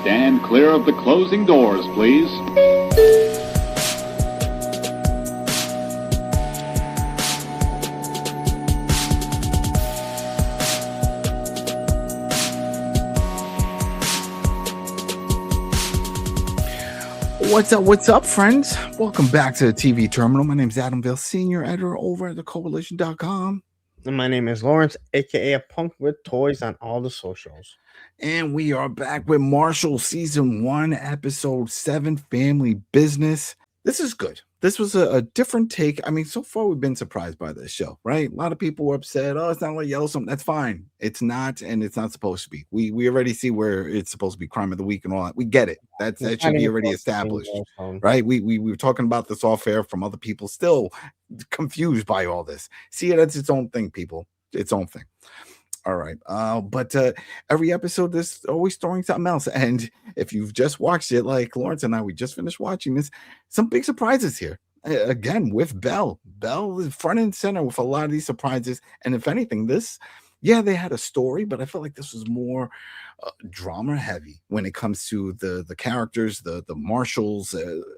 Stand clear of the closing doors, please. What's up, friends? Welcome back to the TV Terminal. My name is Adam Belle, Senior Editor over at the Koalition.com. And my name is Lawrence, aka a punk with toys on all the socials. And we are back with Marshals Season 1, Episode 7, Family Business. This is good. This was a different take. I mean, so far we've been surprised by this show, right? A lot of people were upset. Oh, it's not like Yellowstone. That's fine. It's not, and it's not supposed to be. We already see where it's supposed to be crime of the week and all that. We get it. That should be already established, right? We were talking about this off air from other people, still confused by all this. See, that's its own thing, people. Its own thing. All right. But every episode, there's always throwing something else. And if you've just watched it, like Lawrence and I, we just finished watching this, some big surprises here. Again, with Belle. Belle is front and center with a lot of these surprises. And if anything, they had a story, but I felt like this was more drama heavy when it comes to the characters, the Marshals,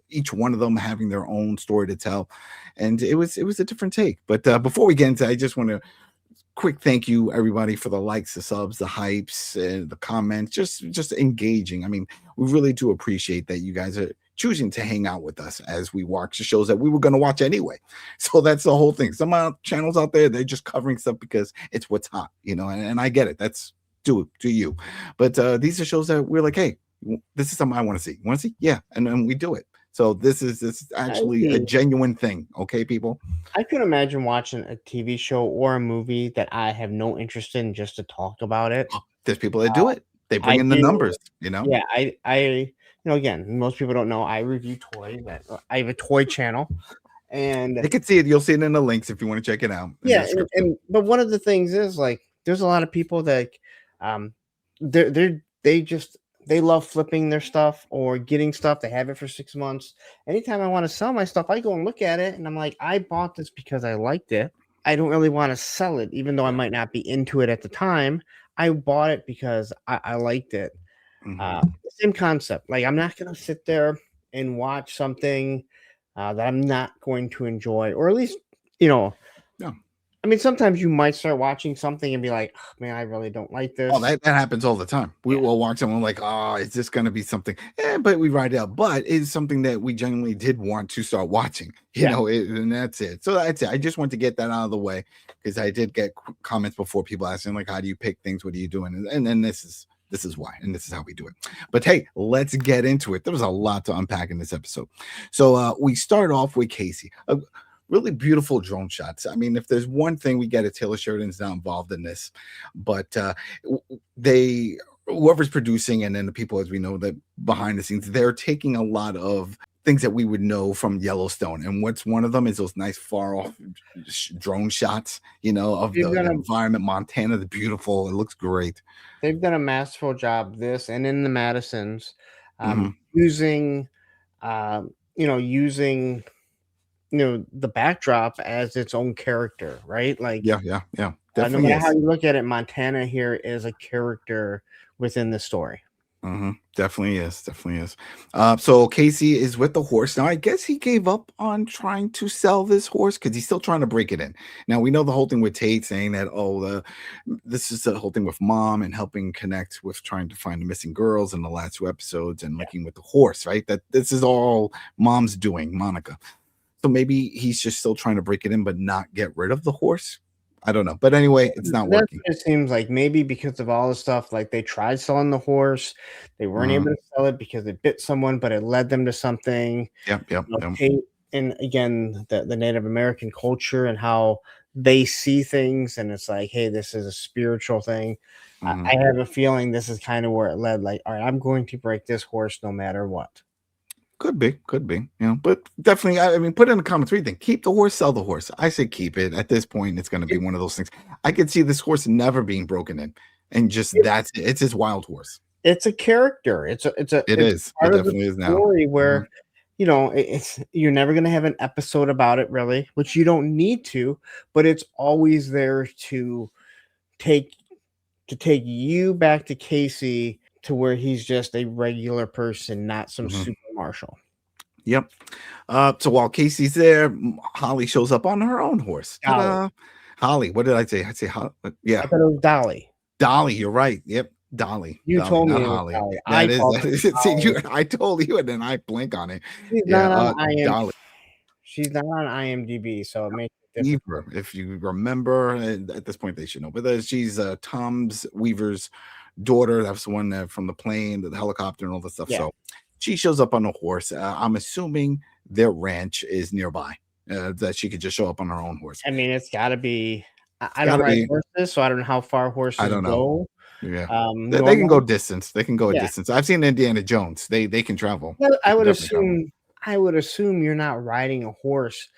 each one of them having their own story to tell. And it was a different take. But before we get into it, I just want to quick thank you everybody for the likes, the subs, the hypes, the comments, just engaging. I mean, we really do appreciate that you guys are choosing to hang out with us as we watch the shows that we were going to watch anyway. So that's the whole thing. Some channels out there, they're just covering stuff because it's what's hot, and I get it. That's do you. But these are shows that we're like, hey, this is something I want to see. You want to see? Yeah. And we do it. So this is actually a genuine thing. Okay, people? I could imagine watching a TV show or a movie that I have no interest in just to talk about it. There's people that do it. They bring in the numbers, Yeah, I again, most people don't know I review toys. I have a toy channel. And they can see it. You'll see it in the links if you want to check it out. Yeah, but one of the things is, like, there's a lot of people that they love flipping their stuff or getting stuff. They have it for 6 months. Anytime I want to sell my stuff, I go and look at it and I'm like, I bought this because I liked it. I don't really want to sell it, even though I might not be into it at the time. I bought it because I liked it. Same concept. Like, I'm not going to sit there and watch something that I'm not going to enjoy, or at least, No. I mean, sometimes you might start watching something and be like, oh, man, I really don't like this. Oh, that happens all the time. We will watch someone like, oh, is this going to be something? But we write it out. But it's something that we genuinely did want to start watching, and that's it. So that's it. I just want to get that out of the way because I did get comments before, people asking, like, how do you pick things? What are you doing? And then this is why, and this is how we do it. But hey, let's get into it. There was a lot to unpack in this episode. So we start off with Kayce. Really beautiful drone shots. I mean, if there's one thing we get, Taylor Sheridan's not involved in this, but whoever's producing, and then the people, as we know, that behind the scenes, they're taking a lot of things that we would know from Yellowstone. And what's one of them is those nice far off drone shots, of the environment. Montana, the beautiful. It looks great. They've done a masterful job this and in the Madisons, using the backdrop as its own character, right? Like, yeah, no matter how you look at it, Montana here is a character within the story. Definitely is. So Kayce is with the horse now. I guess he gave up on trying to sell this horse because he's still trying to break it in. Now we know the whole thing with Tate saying that this is the whole thing with mom and helping connect with trying to find the missing girls in the last 2 episodes and linking with the horse, right? That this is all mom's doing, Monica. So maybe he's just still trying to break it in, but not get rid of the horse. I don't know. But anyway, it's not working. It seems like maybe because of all the stuff, like they tried selling the horse. They weren't able to sell it because it bit someone, but it led them to something. Yep. And again, the Native American culture and how they see things. And it's like, hey, this is a spiritual thing. I have a feeling this is kind of where it led. Like, all right, I'm going to break this horse no matter what. Could be, but definitely, I mean, put in the comments what you think. Keep the horse, sell the horse. I say keep it. At this point, it's going to be one of those things. I could see this horse never being broken in, and that's it. It's his wild horse. It's a character. It definitely is now. Story where you're never going to have an episode about it, really, which you don't need to, but it's always there to take you back to Kayce to where he's just a regular person, not some Mhm. super marshal. Yep. So while Casey's there, Holly shows up on her own horse. Dolly. Ta-da! Holly. What did I say? I'd say I yeah. thought it was Dolly. Dolly. You're right. Yep. Dolly. You Dolly, told not me it was Holly. Dolly. I That is. called That her is. See, Dolly. I told you, and then I blink on it. She's Yeah. not on IM. Dolly She's not on IMDb, so it makes it difficult. Weaver. If you remember, and at this point they should know, but she's Tom's Weaver's daughter. That's the one from the plane, the helicopter, and all that stuff. Yeah. So she shows up on a horse. I'm assuming their ranch is nearby. That she could just show up on her own horse. I mean, it's got to be. I don't Gotta ride be. horses, so I don't know how far horses I don't know. go. Yeah, they can Normal. go distance. They can go a Yeah. distance. I've seen Indiana Jones. They can travel. Well, I They would can definitely travel. assume. I would assume you're not riding a horse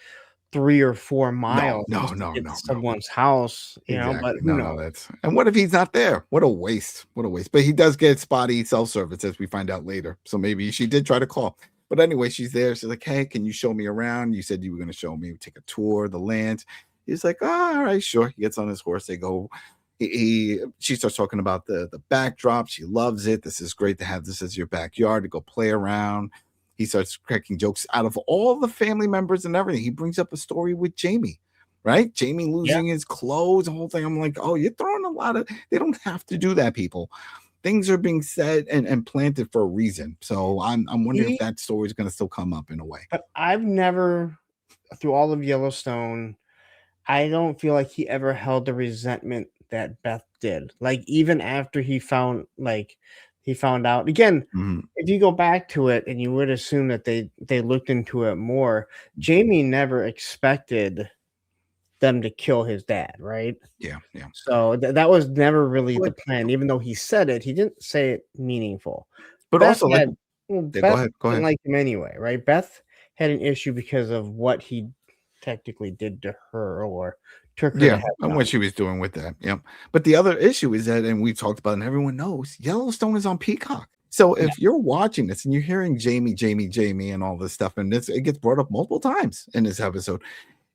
3 or 4 miles No, just to no, get no, to no. someone's house, you know. But Exactly. who No, knows? that's and what if he's not there? What a waste. What a waste. But he does get spotty self-service as we find out later. So maybe she did try to call. But anyway, she's there. She's like, hey, can you show me around? You said you were going to show me, take a tour of the land. He's like, oh, all right, sure. He gets on his horse. They go. She starts talking about the backdrop. She loves it. This is great to have this as your backyard to go play around. He starts cracking jokes out of all the family members and everything. He brings up a story with Jamie, right? Jamie losing his clothes, the whole thing. I'm like, oh, you're throwing a lot of. They don't have to do that, people. Things are being said and planted for a reason. So I'm wondering if that story is going to still come up in a way. But I've never, through all of Yellowstone, I don't feel like he ever held the resentment that Beth did. Like even after he found out again. Mhm. If you go back to it, and you would assume that they looked into it more, Jamie never expected them to kill his dad, right? Yeah. So that was never really Well, the plan. Even though he said it, he didn't say it meaningful. But Beth also, like, had, well, yeah, Beth go didn't ahead. like him anyway, right? Beth had an issue because of what he technically did to her, or took her to Yeah, heaven. and what she was doing with that. Yeah. But the other issue is that, and we've talked about it, and everyone knows Yellowstone is on Peacock. So if you're watching this and you're hearing Jamie, and all this stuff, and it gets brought up multiple times in this episode,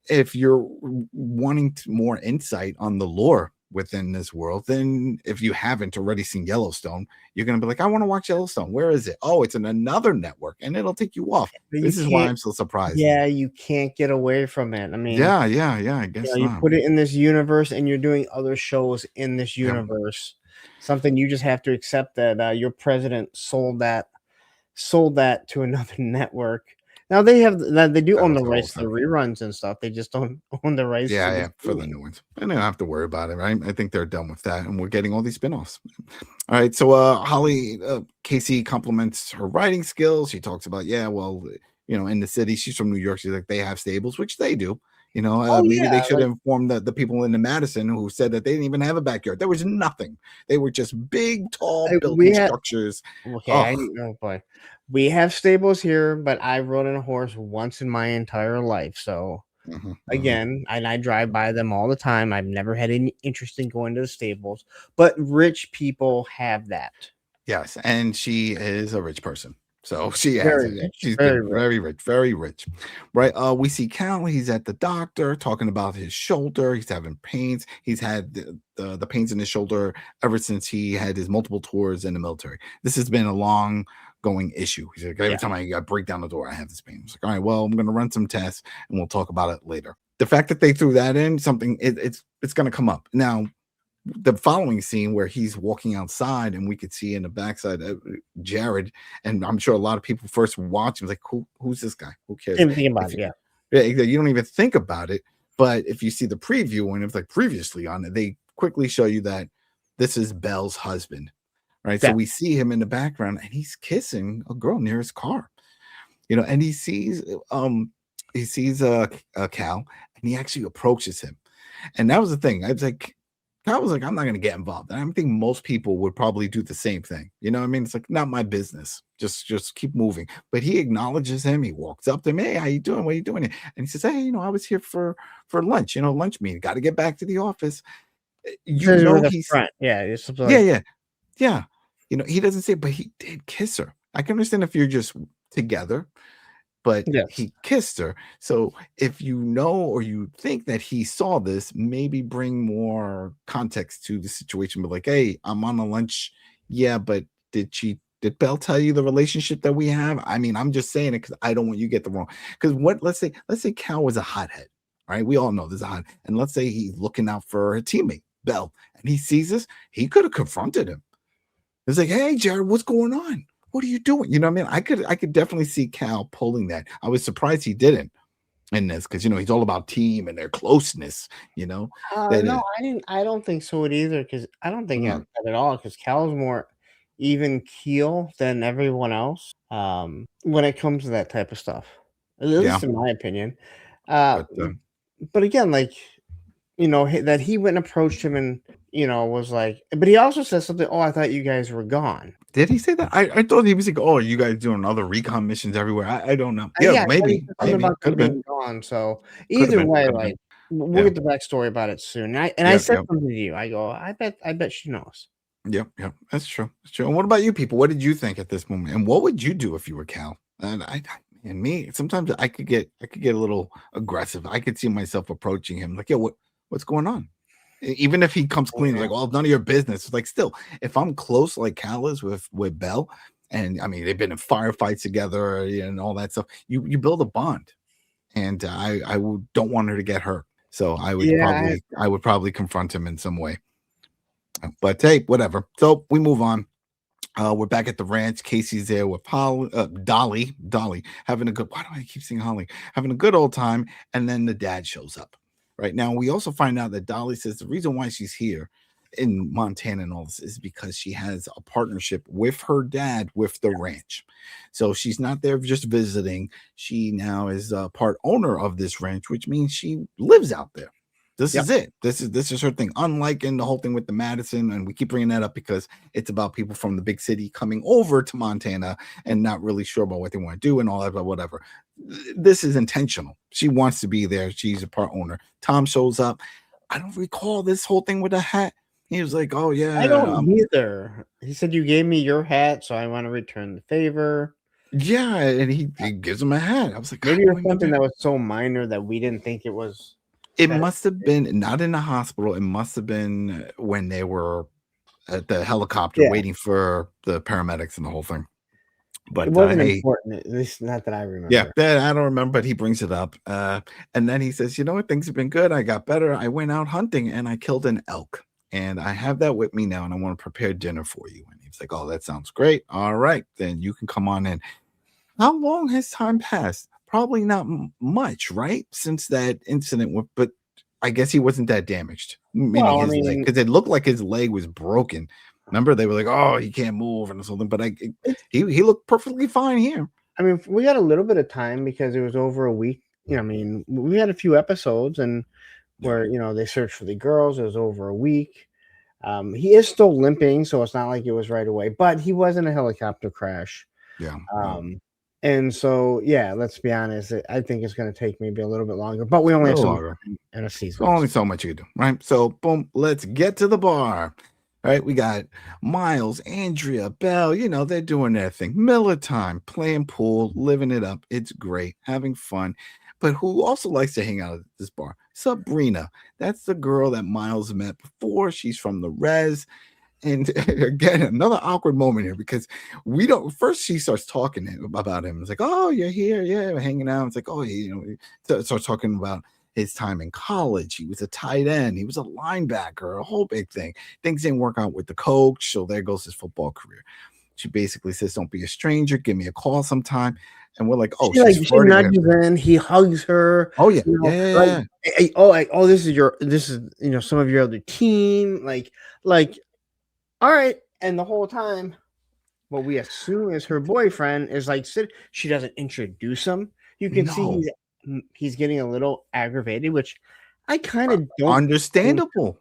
if you're wanting more insight on the lore within this world, then if you haven't already seen Yellowstone, you're going to be like, I want to watch Yellowstone. Where is it? Oh, it's in another network, and it'll take you off. But This is why I'm so surprised. Yeah, you can't get away from it. I mean, Yeah. I guess you not. put it in this universe, and you're doing other shows in this Yeah. universe. Something you just have to accept that your president sold that to another network. Now they do own the rights to the reruns and stuff. They just don't own the rights. Yeah, for the new ones. And they don't have to worry about it, right? I think they're done with that, and we're getting all these spin-offs. All right, so Holly Kayce compliments her writing skills. She talks about, in the city, she's from New York. She's like, they have stables, which they do. Maybe they should inform the people in the Madison who said that they didn't even have a backyard. There was nothing. They were just big, tall building structures. Okay, oh boy. We have stables here, but I rode on a horse once in my entire life. So again, and I drive by them all the time. I've never had any interest in going to the stables, but rich people have that. Yes, and she is a rich person. So she has Very it. rich, She's very very rich. Right. We see Cal, he's at the doctor talking about his shoulder. He's having pains. He's had the pains in his shoulder ever since he had his multiple tours in the military. This has been a long going issue. He's like, every time I break down the door, I have this pain. It's like, all right, well, I'm gonna run some tests and we'll talk about it later. The fact that they threw that in, it's gonna come up. Now, the following scene where he's walking outside and we could see in the backside Jared, and I'm sure a lot of people first watch him like, who's this guy? Who cares? Didn't think about it, You don't even think about it. But if you see the preview, and it's like previously on it, they quickly show you that this is Belle's husband, right? So we see him in the background and he's kissing a girl near his car, and he sees Cal, and he actually approaches him. And that was the thing. I was like, I was like, I'm not going to get involved. And I think most people would probably do the same thing. You know what I mean? It's like, not my business. Just keep moving. But he acknowledges him. He walks up to him. Hey, how you doing? What are you doing? And he says, hey, I was here for lunch, lunch meeting. Got to get back to the office. He's front. Yeah. Yeah. He doesn't say, but he did kiss her. I can understand if you're just together, but he kissed her. So if you know or you think that he saw this, maybe bring more context to the situation. But like, hey, I'm on a lunch. Yeah, but Did Belle tell you the relationship that we have? I mean, I'm just saying it because I don't want you to get the wrong. Because let's say Cal was a hothead, right? We all know there's a hot, and let's say he's looking out for a teammate, Belle, and he sees this, he could have confronted him. It's like, hey, Jared, what's going on? What are you doing? You know what I mean? I could definitely see Cal pulling that. I was surprised he didn't in this because he's all about team and their closeness. No, I didn't. I don't think so either. Because I don't think that at all. Because Cal's more even keel than everyone else. When it comes to that type of stuff, at least in my opinion. But again, like that he went and approached him and was like, but he also said something. Oh, I thought you guys were gone. Did he say that? I thought he was like, oh, you guys doing other recon missions everywhere. I don't know. Yeah, maybe. About could have been gone. So either way, like we'll get the backstory about it soon. I said something to you. I go, I bet she knows. Yep, that's true. That's true. And what about you people? What did you think at this moment? And what would you do if you were Cal? And me, sometimes I could get a little aggressive. I could see myself approaching him like, yo, what's going on? Even if he comes clean, like, well, none of your business. Like, still, if I'm close like Cal is with Belle, and I mean they've been in firefights together and all that stuff, you build a bond. And I don't want her to get hurt. So I would probably confront him in some way. But hey, whatever. So we move on. We're back at the ranch. Kayce's there with Dolly having a good. Why do I keep saying Holly? Having a good old time, and then the dad shows up. Right now, we also find out that Dolly says the reason why she's here in Montana and all this is because she has a partnership with her dad with the ranch. So she's not there just visiting. She now is a part owner of this ranch, which means she lives out there. This is it. This is her thing. Unlike in the whole thing with the Madison, and we keep bringing that up because it's about people from the big city coming over to Montana and not really sure about what they want to do and all that, but whatever. This is intentional. She wants to be there. She's a part owner. Tom shows up. I don't recall this whole thing with a hat. He was like, "Oh yeah, I don't either." He said, "You gave me your hat, so I want to return the favor." Yeah, and he gives him a hat. I was like, maybe it was something that was so minor that we didn't think it was. It must have been not in the hospital. It must have been when they were at the helicopter waiting for the paramedics and the whole thing. But it wasn't important, at least not that I remember. Yeah, I don't remember, but he brings it up. And then he says, you know what? Things have been good. I got better. I went out hunting and I killed an elk. And I have that with me now, and I want to prepare dinner for you. And he's like, oh, that sounds great. All right, then you can come on in. How long has time passed? Probably not much, right? Since that incident, but I guess he wasn't that damaged. Meaning his leg, because it looked like his leg was broken. Remember, they were like, "Oh, he can't move" and something. But he looked perfectly fine here. I mean, we got a little bit of time because it was over a week. I mean, we had a few episodes and where they searched for the girls. It was over a week. He is still limping, so it's not like it was right away. But he was in a helicopter crash. Yeah. And so, let's be honest. I think it's going to take maybe a little bit longer, but we only have so in a season. Only so much you can do, right? So, boom, let's get to the bar. Right? We got Miles, Andrea, Belle. They're doing their thing. Miller time, playing pool, living it up. It's great, having fun. But who also likes to hang out at this bar? Sabrina. That's the girl that Miles met before. She's from the res. And again, another awkward moment here because first she starts talking about him. It's like, oh, you're here. Yeah, we're hanging out. It's like, oh, starts talking about his time in college. He was a tight end. He was a linebacker, a whole big thing. Things didn't work out with the coach. So there goes his football career. She basically says, don't be a stranger. Give me a call sometime. And we're like, oh, she nudges in. He hugs her. Oh, yeah. Yeah. This is some of your other team. Like, all right. And the whole time, what we assume is her boyfriend is like, she doesn't introduce him. You can see he's getting a little aggravated, which I kind of don't understandable.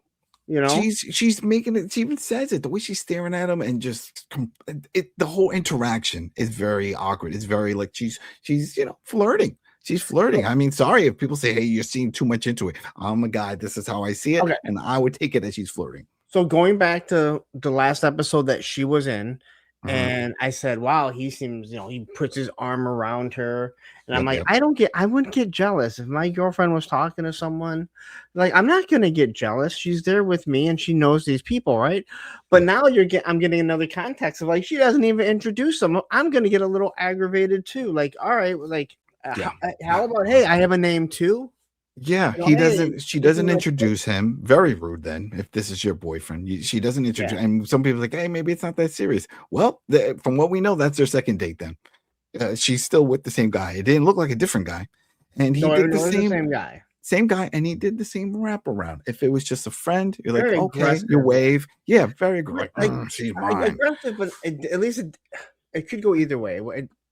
She's making it. She even says it. The way she's staring at him and just the whole interaction is very awkward. It's very like she's flirting. She's flirting. I mean, sorry if people say, hey, you're seeing too much into it. I'm a guy. This is how I see it. Okay. And I would take it as she's flirting. So going back to the last episode that she was in, And I said, wow, he seems, he puts his arm around her. And I'm Yep, like, yep. I wouldn't get jealous if my girlfriend was talking to someone. Like, I'm not going to get jealous. She's there with me and she knows these people, right? But Yeah. now I'm getting another context of like, she doesn't even introduce them. I'm going to get a little aggravated too. Like, all right, like, Yeah. how about, hey, I have a name too? Yeah, Hey, she this is doesn't my introduce him. Very rude then, if this is your boyfriend. She doesn't introduce, yeah. and some people are like, hey, maybe it's not that serious. Well, from what we know, that's their second date then. She's still with the same guy. It didn't look like a different guy. And he No, did the it's the same guy. same guy, and he did the same wraparound. If it was just a friend, you're like, Very okay, aggressive. you wave. Yeah, very aggressive. Like, She's mine. aggressive, but at least it could go either way.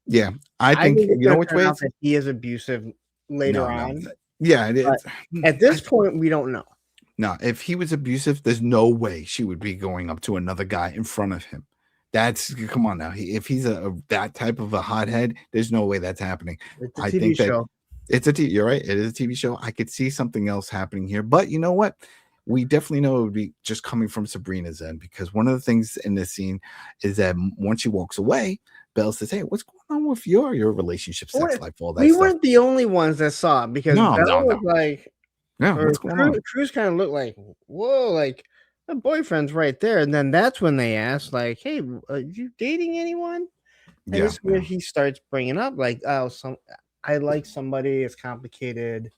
Yeah, I I think think it's you know gonna which turn way out it's that he is abusive later no. on. Yeah, But at I this point, we don't know. No, if he was abusive, there's no way she would be going up to another guy in front of him. That's come on now. If he's that type of a hothead, there's no way that's happening. It's a I TV think that show. you're right. It is a TV show. I could see something else happening here, but you know what? We definitely know it would be just coming from Sabrina's end because one of the things in this scene is that once she walks away, Belle says, "Hey, what's going on with your relationship, sex life, all that We stuff?" weren't the only ones that saw it because No, Belle no, was no. like, Yeah, or what's going on? Cruz kind of looked like, whoa, like the boyfriend's right there. And then that's when they asked, like, hey, are you dating anyone? And Yeah, this is where he starts bringing up, like, oh, I like somebody. It's complicated.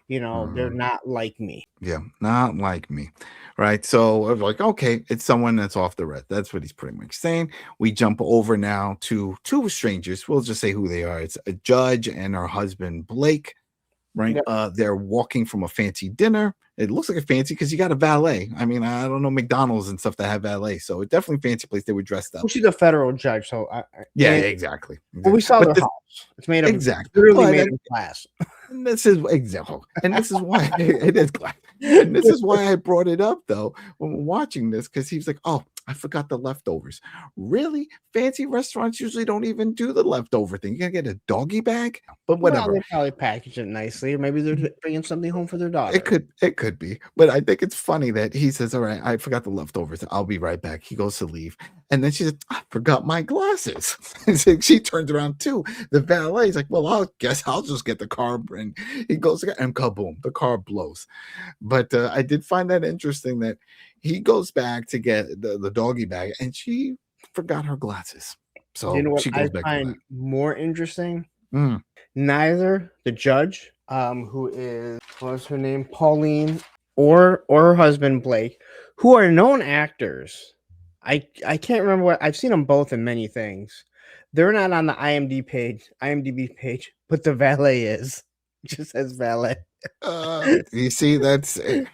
They're not like me. yeah, not like me, right? So I was like, okay, it's someone that's off the red. That's what he's pretty much saying. We jump over now to two strangers. We'll just say who they are. It's a judge and her husband Blake, right? Yep. They're walking from a fancy dinner. It looks like a fancy because you got a valet. I mean, I don't know McDonald's and stuff that have valet, so it's definitely fancy place. They were dressed up. Well, she's a federal judge, so Yeah, exactly. Well, we saw But their house. It's made of exactly. literally made of glass. And this is exactly, and this is why it is glass. And this is why I brought it up though when we're watching this because he's like, "Oh, I forgot the leftovers." Really, fancy restaurants usually don't even do the leftover thing. You gotta get a doggy bag, but whatever. Well, they probably package it nicely, or maybe they're bringing something home for their daughter. It could be, but I think it's funny that he says, "All right, I forgot the leftovers. I'll be right back." He goes to leave, and then she said, "I forgot my glasses." And so she turns around too. The valet's like, "Well, I'll just get the car." And he goes and kaboom, the car blows. But I did find that interesting that he goes back to get the doggy bag, and she forgot her glasses. So You know what she I goes back to find that. more interesting? Mm. Neither the judge, who is what's her name, Pauline, or her husband Blake, who are known actors. I can't remember what I've seen them both in many things. They're not on the IMDb page, but the valet is. It just says valet. You see, that's a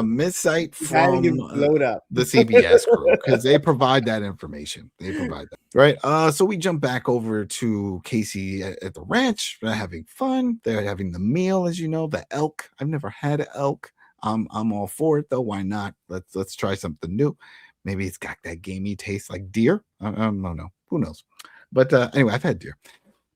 missite Gotta from get blowed up. the CBS crew because they provide that information. They provide that, right? So we jump back over to Kayce at the ranch. They're having fun. They're having the meal, as you know, the elk. I've never had an elk. I'm all for it though. Why not? Let's try something new. Maybe it's got that gamey taste like deer. I don't know. Who knows? But anyway, I've had deer.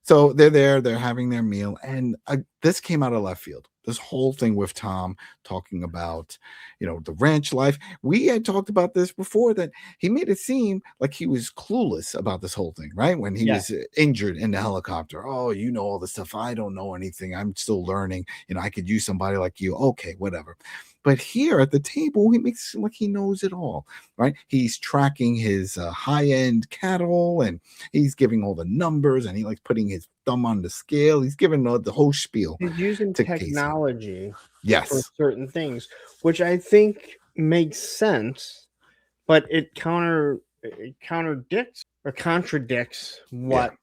So they're there, they're having their meal, and this came out of left field. This whole thing with Tom talking about, the ranch life. We had talked about this before that he made it seem like he was clueless about this whole thing, right? When he was injured in the helicopter. Oh, you know all this stuff. I don't know anything. I'm still learning. I could use somebody like you. Okay, whatever. But here at the table, he makes it seem like he knows it all, right? He's tracking his high-end cattle, and he's giving all the numbers, and he likes putting his thumb on the scale. He's giving the whole spiel. He's using to Kayce. technology for Yes. certain things, which I think makes sense, but it contradicts what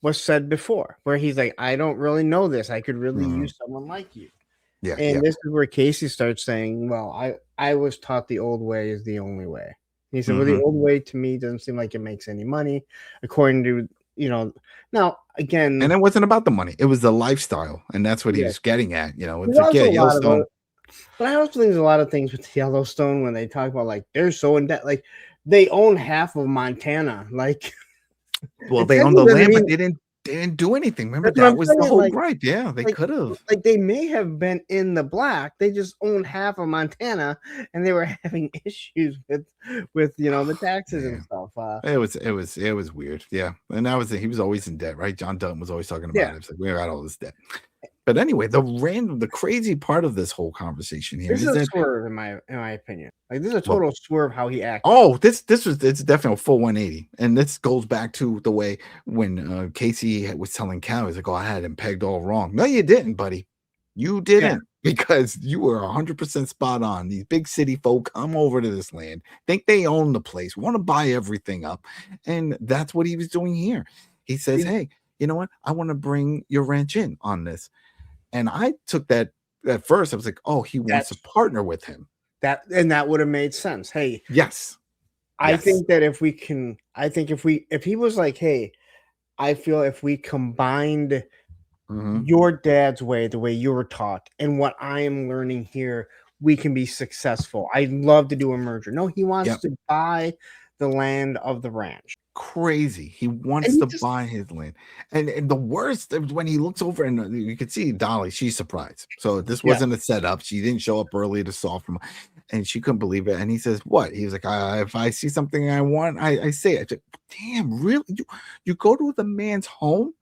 was said before, where he's like, I don't really know this. I could really use someone like you. Yeah. And this is where Kayce starts saying, well, I was taught the old way is the only way. And he said, well, the old way to me doesn't seem like it makes any money, according to, now again. And it wasn't about the money. It was the lifestyle. And that's what he was getting at. It's Yellowstone. But I also think there's a lot of things with Yellowstone when they talk about, like, they're so in debt. Like, they own half of Montana. Like, well, they own the land, but they didn't do anything. Remember, That's what that I'm was the saying, whole like gripe. Yeah, they like could have. like they may have been in the black. They just owned half of Montana, and they were having issues with the taxes and Man, stuff. it was weird. Yeah, and that was he was always in debt, right? John Dutton was always talking about Yeah, it. It's like we got all this debt. But anyway, the crazy part of this whole conversation here this is is a that swerve in my opinion. Like this is a well, total swerve how he acted. oh, it's definitely a full 180, and this goes back to the way when Kayce was telling Cal, he's like, "Oh, I had him pegged all wrong." No, you didn't, buddy. You Yeah, didn't, because you were 100% spot on. These big city folk come over to this land, think they own the place, want to buy everything up, and that's what he was doing here. He says, he- "Hey, you know what? I want to bring your ranch in on this," and I took that at first. I was like, "Oh, he wants to that's partner with him." that would have made sense. Hey, Yes, I yes. think that if he was like, hey, I feel if we combined Mhm. your dad's way, the way you were taught, and what I am learning here, we can be successful. I'd love to do a merger. No, he wants Yep. to buy the land of the ranch. Crazy. He And wants he to just buy his land. And the worst is when he looks over and you can see Dolly, she's surprised. So this yeah. wasn't a setup. She didn't show up early to solve him. And she couldn't believe it. And he says, "What?" He was like, if I see something I want, I say it. I said, "Damn, really? You go to the man's home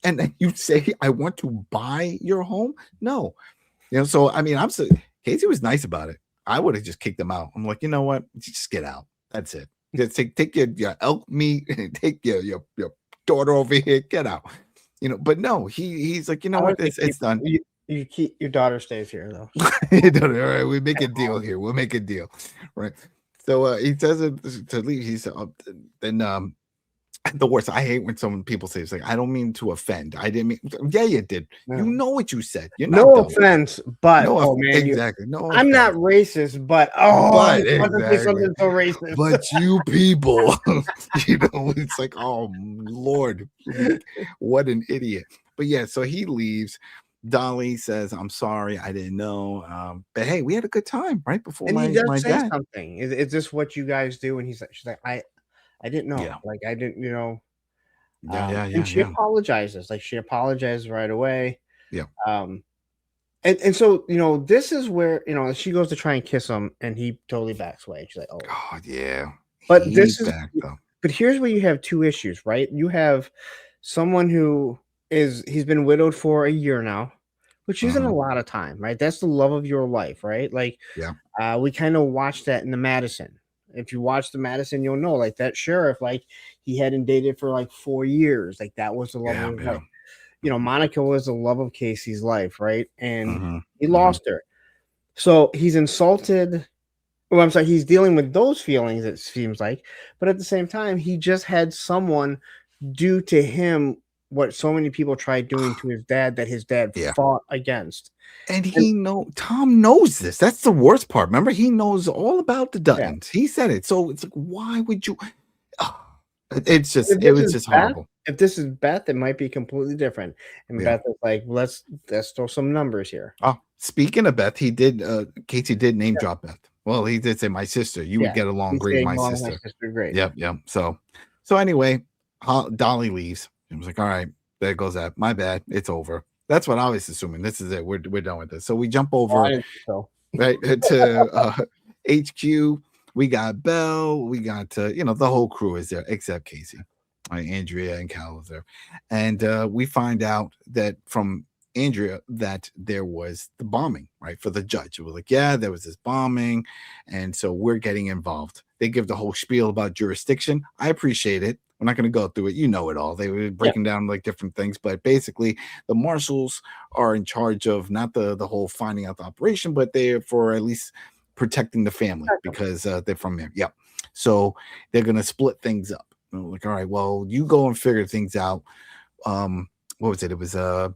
and then you say, I want to buy your home?" No. So I mean, Kayce was nice about it. I would have just kicked him out. I'm like, you know what? Just get out. That's it. Just take your elk meat and take your daughter over here. Get out. But no, he's like, you know I what? would think It's done. you keep your daughter stays here though. All right, we make a deal here. We'll make a deal, right? So he says it to leave. He said, then the worst. I hate when some people say it's like, I don't mean to offend. I didn't mean. Yeah, you did. You No, know what you said. You're not no dumb. offense, but No, oh man, exactly. No, I'm not offense. racist, but I'm But about to say exactly. something so racist. But you people, it's like, oh Lord, what an idiot. But yeah, so he leaves. Dolly says, "I'm sorry, I didn't know. But hey, we had a good time right before And he my does say dad." something. Is this what you guys do? And she's like, I didn't know. Yeah. Like I didn't, Yeah. and she apologizes. Like she apologizes right away. Yeah. And so, this is where, she goes to try and kiss him and he totally backs away. She's like, oh, Oh yeah. but He's back though. but here's where you have two issues, right? You have someone who he's been widowed for a year now, which isn't a lot of time, right? That's the love of your life, right? Like, Yeah. we kind of watched that in the Madison. If you watch the Madison, you'll know, like that sheriff, like he hadn't dated for like 4 years. Like that was the love of his life. Monica was the love of Kayce's life, right? And he lost her. So he's insulted. Well, I'm sorry, he's dealing with those feelings, it seems like. But at the same time, he just had someone do to him what so many people tried doing to his dad that his dad fought against. And Tom knows this. That's the worst part. Remember, he knows all about the Duttons. He said it. So it's like, why would you? It was just horrible. If this is Beth, it might be completely different. And Beth is like, let's throw some numbers here. Oh, speaking of Beth, Kayce did name drop Beth. Well, he did say my sister. You would get along great with my sister. Great. Yep. So anyway, Dolly leaves. It was like, all right, there goes that. My bad. It's over. That's what I was assuming. This is it. We're done with this. So we jump over right to HQ. We got Belle. We got the whole crew is there except Kayce, Andrea and Cal is there, and we find out that from Andrea that there was the bombing, right, for the judge. It was like, yeah, there was this bombing, and so we're getting involved. They give the whole spiel about jurisdiction. I appreciate it. We're not going to go through it. You know it all. They were breaking down like different things, but basically the marshals are in charge of not the whole finding out the operation, but they're for at least protecting the family because they're from there. Yeah. So they're going to split things up. Like, all right, well, you go and figure things out. What was it? It was the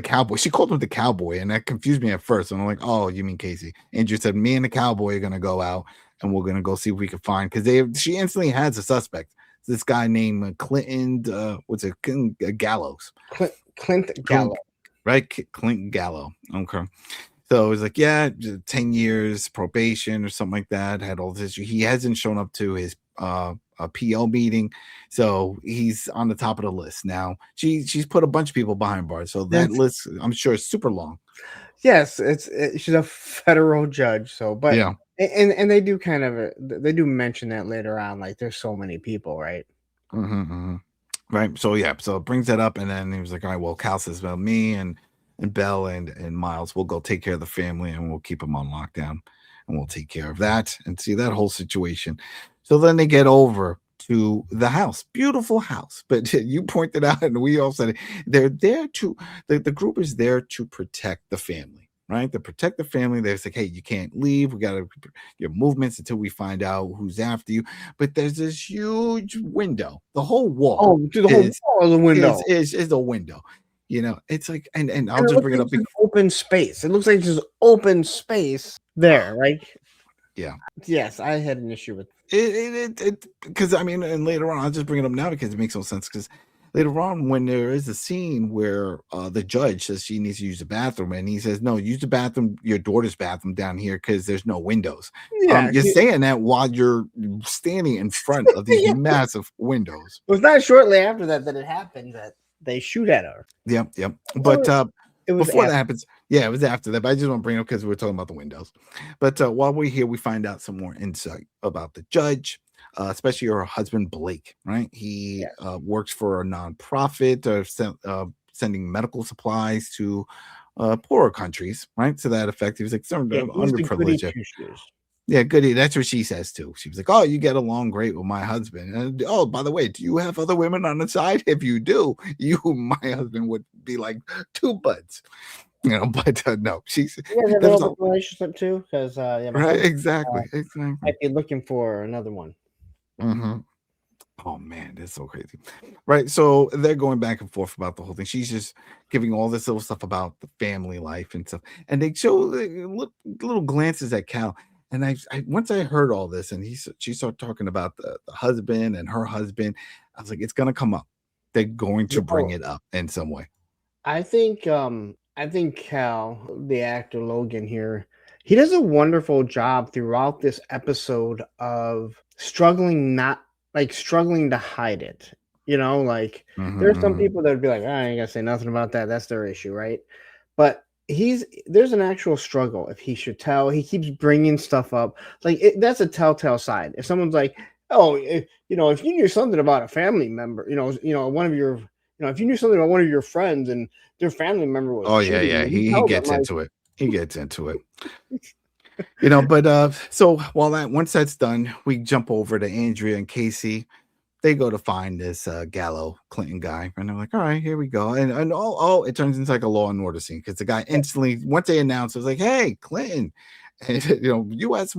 cowboy. She called him the cowboy, and that confused me at first. And I'm like, oh, you mean Kayce? Andrew said, me and the cowboy are gonna go out and we're gonna go see if we can find, because she instantly has a suspect. This guy named Clinton, Gallows. Clint Gallo. Right? Clint Gallo. Okay. So it was like, 10 years probation or something like that. Had all this issue. He hasn't shown up to his a PO meeting, so he's on the top of the list now. She's put a bunch of people behind bars, so that That's list I'm sure is super long. yes, she's a federal judge. So, but Yeah. and they do kind of they do mention that later on. Like, there's so many people, right? Right. So yeah, so it brings that up, and then he was like, all right, well, Cal says, well, me and Belle and Miles will go take care of the family, and we'll keep them on lockdown, and we'll take care of that and see that whole situation. So then they get over to the house, beautiful house. But you pointed out, and we all said it, they're there to the group is there to protect the family, right? To protect the family. They're like, hey, you can't leave. We got to your movements until we find out who's after you. But there's this huge window. The whole wall Oh, to the whole wall of the window. is a window. It's like, and I'll And it just looks bring it like up. just open space. It looks like just open space there. Like, Yeah. yes, I had an issue with It because I mean, and later on, I'll just bring it up now because it makes no sense. Because later on, when there is a scene where the judge says she needs to use the bathroom, and he says, no, use the bathroom, your daughter's bathroom down here, because there's no windows. You're saying that while you're standing in front of these massive windows. It was not shortly after that it happened that they shoot at her. Yep. But it was before that happens, yeah, it was after that. But I just want to bring it up because we're talking about the windows. But while we're here, we find out some more insight about the judge, especially her husband Blake. Right, he works for a nonprofit, sending medical supplies to poorer countries. Right, to that effect, he was like some underprivileged. Yeah, goody. That's what she says too. She was like, "Oh, you get along great with my husband." And oh, by the way, do you have other women on the side? If you do, my husband would be like two buds, But no, she's a relationship too, because right, exactly. Might be looking for another one. Oh man, that's so crazy, right? So they're going back and forth about the whole thing. She's just giving all this little stuff about the family life and stuff, and they show little glances at Cal. And I once I heard all this, and she started talking about the husband and her husband, I was like, it's gonna come up. They're going to bring it up in some way. I think Cal, the actor Logan here, he does a wonderful job throughout this episode of struggling to hide it. Like there's some people that would be like, I ain't gonna say nothing about that. That's their issue, right? But there's an actual struggle if he should tell. He keeps bringing stuff up. Like that's a telltale side. If someone's like, oh, if you knew something about a family member, one of your, if you knew something about one of your friends and their family member was, oh yeah, he gets into it. He gets into it. But so once that's done, we jump over to Andrea and Kayce. They go to find this Gallo Clinton guy, and they're like, all right, here we go. And it turns into like a Law and Order scene because the guy instantly, once they announce, it was like, hey, Clinton, and U.S.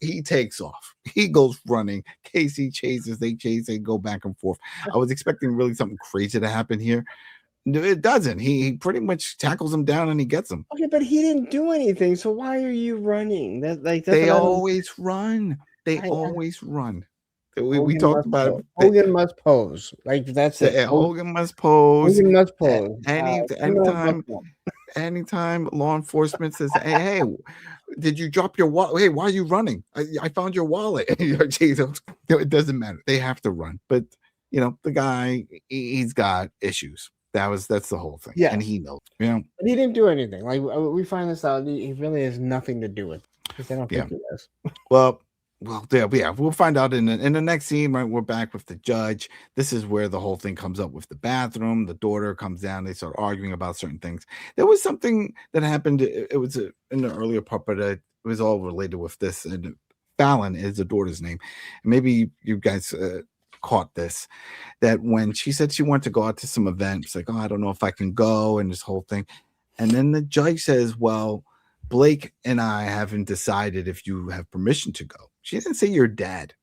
He takes off. He goes running. Kayce chases. They chase. They go back and forth. I was expecting really something crazy to happen here. It doesn't. He pretty much tackles him down and he gets him. Okay, but he didn't do anything. So why are you running? They always run. They always run. We talked about it. Hogan must pose. Like that's it. Hogan must pose. Hogan must pose. Anytime law enforcement says, hey, did you drop your wallet? Hey, why are you running? I found your wallet. It doesn't matter. They have to run. But the guy, he's got issues. That's the whole thing. Yeah, and he knows. But he didn't do anything. Like we find this out. He really has nothing to do with it because I don't think he does. Well, yeah, we'll find out in the next scene. Right, we're back with the judge. This is where the whole thing comes up with the bathroom. The daughter comes down. They start arguing about certain things. There was something that happened. It was in the earlier part, but it was all related with this. And Fallon is the daughter's name. And maybe you guys caught this, that when she said she wanted to go out to some events, like, oh, I don't know if I can go, and this whole thing. And then the judge says, well, Blake and I haven't decided if you have permission to go. She didn't say your dad.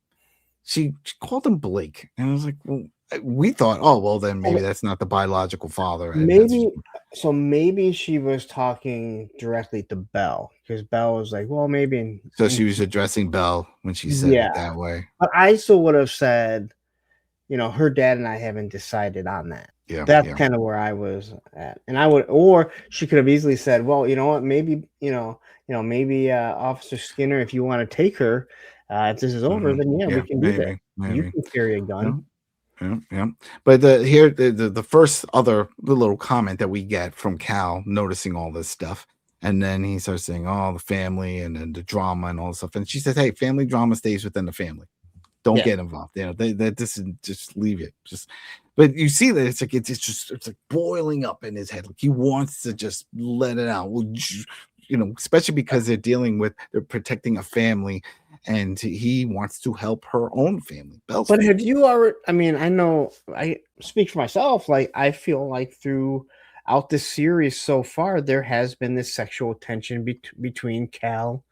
She called him Blake. And I was like, well, we thought, oh, well, then maybe that's not the biological father. Maybe she was talking directly to Belle, because Belle was like, well, maybe. So she was addressing Belle when she said it that way. But I still would have said, her dad and I haven't decided on that. Yeah, that's kind of where I was at. And I would, or she could have easily said, well, you know what, maybe, maybe Officer Skinner, if you want to take her, If this is over, then yeah, we can do that. You maybe. can carry a gun. Yeah. But the first other little comment that we get from Cal noticing all this stuff, and then he starts saying, "Oh, the family and then the drama and all this stuff," and she says, "Hey, family drama stays within the family. Don't get involved. You know, that this is just leave it. Just." But you see that it's like it's like boiling up in his head. Like he wants to just let it out. Well, you know, especially because they're protecting a family, and he wants to help her own family. Belle's But family. have you already? I mean, I know I speak for myself. Like, I feel like throughout this series so far, there has been this sexual tension between Cal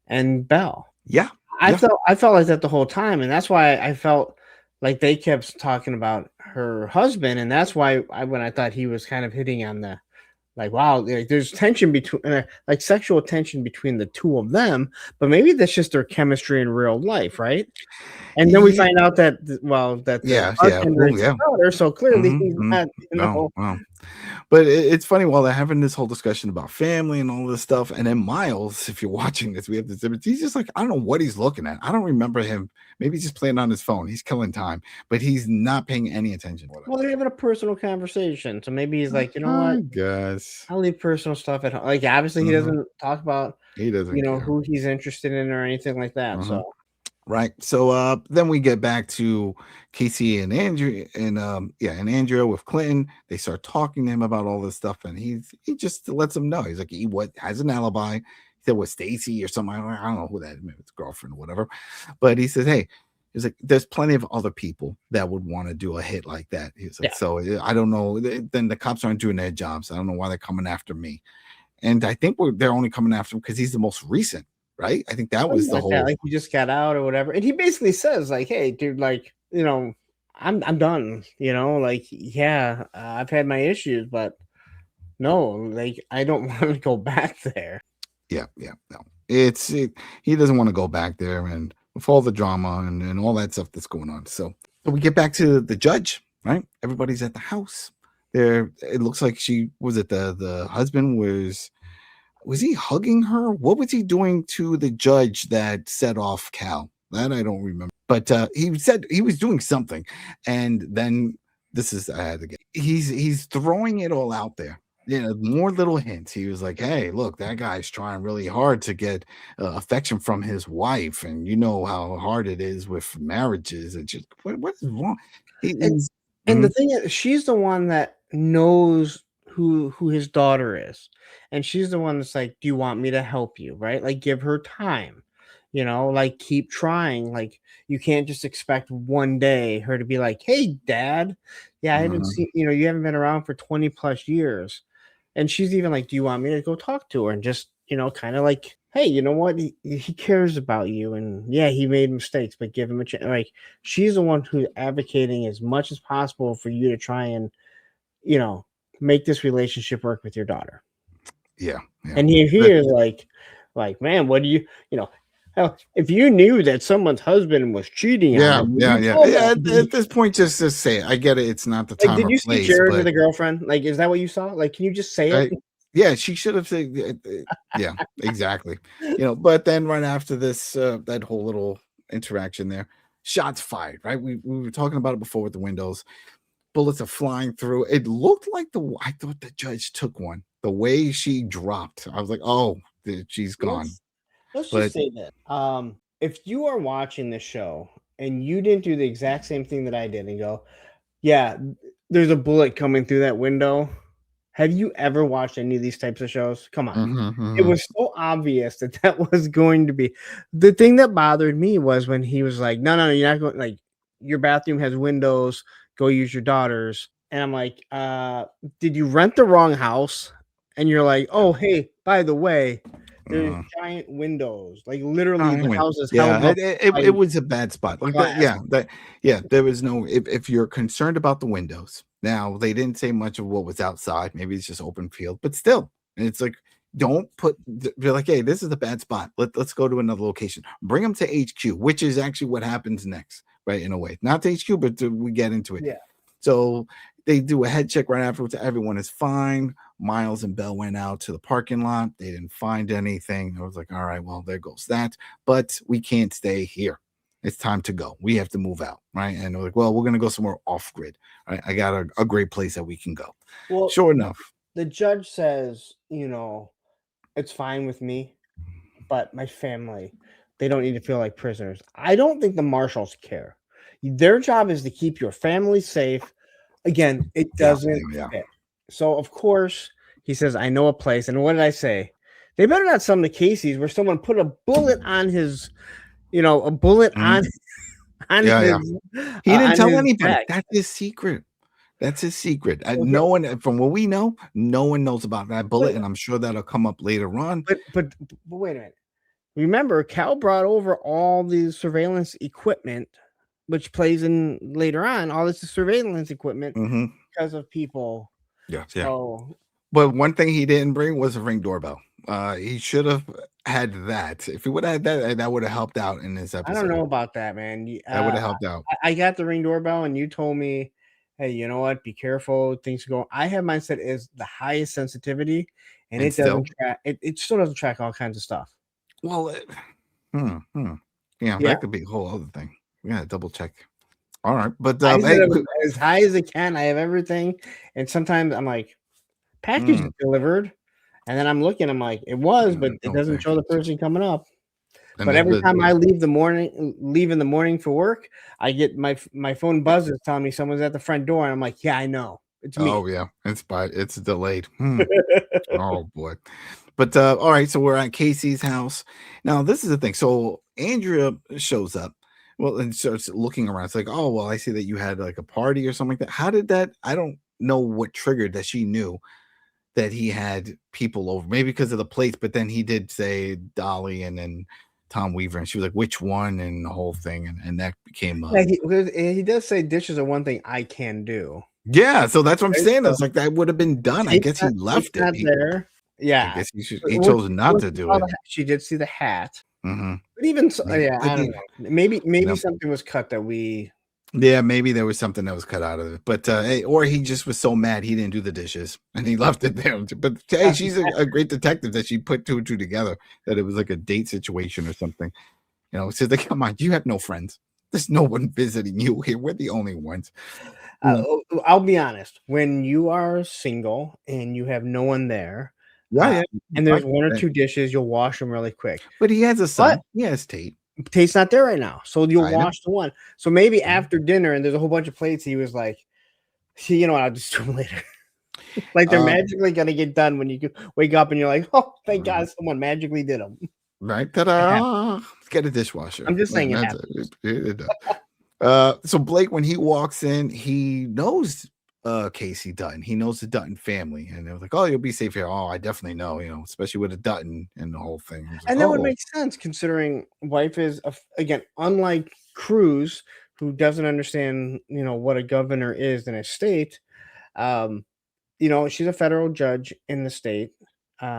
and Belle. Yeah. I felt like that the whole time, and that's why I felt like they kept talking about her husband, and that's why when I thought he was kind of hitting on the like, wow, like there's tension between like sexual tension between the two of them, but maybe that's just their chemistry in real life, right? And then we Yeah. find out that that the bartender is his daughter, so clearly he's not, you know. Wow. But it's funny while they're having this whole discussion about family and all this stuff, and then Miles, if you're watching this, we have this image. He's just like, I don't know what he's looking at. I don't remember him. Maybe he's just playing on his phone. He's killing time, but he's not paying any attention. Well, they're having a personal conversation, so maybe he's like, you know I what? guess I'll leave personal stuff at home. Like, obviously, he doesn't talk about he doesn't, you know, care. who he's interested in or anything like that. So Right. So then we get back to Kayce and Andrew and Andrea with Clinton. They start talking to him about all this stuff, and he just lets them know. He's like, he has an alibi. He said with Stacy or something. I don't know who that is, maybe it's girlfriend or whatever. But he says, hey, he's like, there's plenty of other people that would want to do a hit like that. He's like, so I don't know. Then the cops aren't doing their jobs. I don't know why they're coming after me. And I think they're only coming after him because he's the most recent. Right, I think that was the whole. Like he just got out or whatever, and he basically says like, "Hey, dude, like, you know, I'm done. You know, like, yeah, I've had my issues, but no, like, I don't want to go back there." Yeah, no, he doesn't want to go back there, and with all the drama and all that stuff that's going on. So we get back to the judge. Right, everybody's at the house. There, it looks like the husband was he hugging her? What was he doing to the judge that set off Cal? That I don't remember. But he said he was doing something. And then he's throwing it all out there. You know, more little hints. He was like, hey, look, that guy's trying really hard to get affection from his wife. And you know how hard it is with marriages. It's just, what is wrong? And the thing is, she's the one that knows who his daughter is, and she's the one that's like, do you want me to help you, right? Like, give her time, you know, like, keep trying. Like, you can't just expect one day her to be like, hey, dad, I haven't seen, you know, you haven't been around for 20 plus years. And she's even like, do you want me to go talk to her and just, you know, kind of like, hey, you know what, he cares about you, and yeah, he made mistakes, but give him a chance. Like, she's the one who's advocating as much as possible for you to try and, you know, make this relationship work with your daughter. Yeah. And he is like, man, what do you know, if you knew that someone's husband was cheating on him, at this point, just say it. I get it. It's not the time. Did you see Jared with a girlfriend? Like, is that what you saw? Like, can you just say it? Yeah, she should have said. Yeah, exactly. You know, but then right after this, that whole little interaction there, shots fired. Right, we were talking about it before with the windows. Bullets are flying through. It looked like I thought the judge took one. The way she dropped, I was like, oh, she's gone. Let's just say that. If you are watching this show and you didn't do the exact same thing that I did and go, yeah, there's a bullet coming through that window. Have you ever watched any of these types of shows? Come on. It was so obvious that was going to be. The thing that bothered me was when he was like, no, you're not going, like, your bathroom has windows, go use your daughter's. And I'm like, did you rent the wrong house? And you're like, oh, hey, by the way, there's giant windows, like literally the house is held up. It was a bad spot. Like there was no. If you're concerned about the windows, now they didn't say much of what was outside. Maybe it's just open field, but still, and it's like, don't put. They're like, hey, this is a bad spot. Let's go to another location. Bring them to HQ, which is actually what happens next, right? In a way, not to HQ, but we get into it. Yeah. So they do a head check right afterwards. Everyone is fine. Miles and Belle went out to the parking lot. They didn't find anything. I was like, all right, well, there goes that. But we can't stay here. It's time to go. We have to move out, right? And they're like, well, we're going to go somewhere off grid. Right? I got a great place that we can go. Well, sure enough. The judge says, it's fine with me, but my family, they don't need to feel like prisoners. I don't think the marshals care. Their job is to keep your family safe. Again, it doesn't fit. So, of course, he says, I know a place. And what did I say? They better not sell them to Kayce's where someone put a bullet on his, a bullet on his. He didn't tell anybody. That's his secret. That's his secret. No one, from what we know, no one knows about that bullet, and I'm sure that'll come up later on. But wait a minute. Remember, Cal brought over all the surveillance equipment, which plays in later on. All this surveillance equipment because of people. Yeah. But one thing he didn't bring was a Ring doorbell. He should have had that. If he would have had that would have helped out in this episode. I don't know about that, man. That would have helped out. I got the Ring doorbell, and you told me, hey, you know what? Be careful. Things go. I have mine set as the highest sensitivity, and it doesn't track. It still doesn't track all kinds of stuff. Well, that could be a whole other thing. We gotta double check. All right, but as high as it can, I have everything, and sometimes I'm like, package is delivered, and then I'm looking, I'm like, it was, but it doesn't show the person coming up. But every time I leave in the morning for work, I get my phone buzzes telling me someone's at the front door, and I'm like, yeah, I know. It's me. Oh yeah, it's delayed. Oh boy. But all right, so we're at Kayce's house. Now, this is the thing. So Andrea shows up. Well, and starts looking around. It's like, oh, well, I see that you had like a party or something like that. How did that? I don't know what triggered that she knew that he had people over. Maybe because of the plates, but then he did say Dolly and then Tom Weaver, and she was like, which one? And the whole thing. And that became he does say dishes are one thing I can do. Yeah, so that's what I'm saying. I was like, that would have been done. I guess he left it. There. Yeah, I guess he chose not to do it. She did see the hat, but even so, I don't know. Maybe something was cut that we. Yeah, maybe there was something that was cut out of it, but or he just was so mad he didn't do the dishes and he left it there. But hey, she's a great detective that she put two and two together that it was like a date situation or something. Says like, come on, you have no friends. There's no one visiting you here. We're the only ones. I'll be honest. When you are single and you have no one there. And there's one or two dishes, you'll wash them really quick. But he has a son. He has Tate. Tate's not there right now, so you'll wash the one. So maybe after dinner, and there's a whole bunch of plates, he was like, "See, you know what? I'll just do them later." Like they're magically gonna get done when you wake up and you're like, "Oh, thank God, someone magically did them." Right? Ta-da! Get a dishwasher. I'm just saying it happens. So Blake, when he walks in, he knows Kayce Dutton. He knows the Dutton family, and they're like, "Oh, you'll be safe here." Oh, I definitely know, especially with a Dutton and the whole thing. Like, and that would make sense considering wife is again, unlike Cruz, who doesn't understand, what a governor is in a state. She's a federal judge in the state,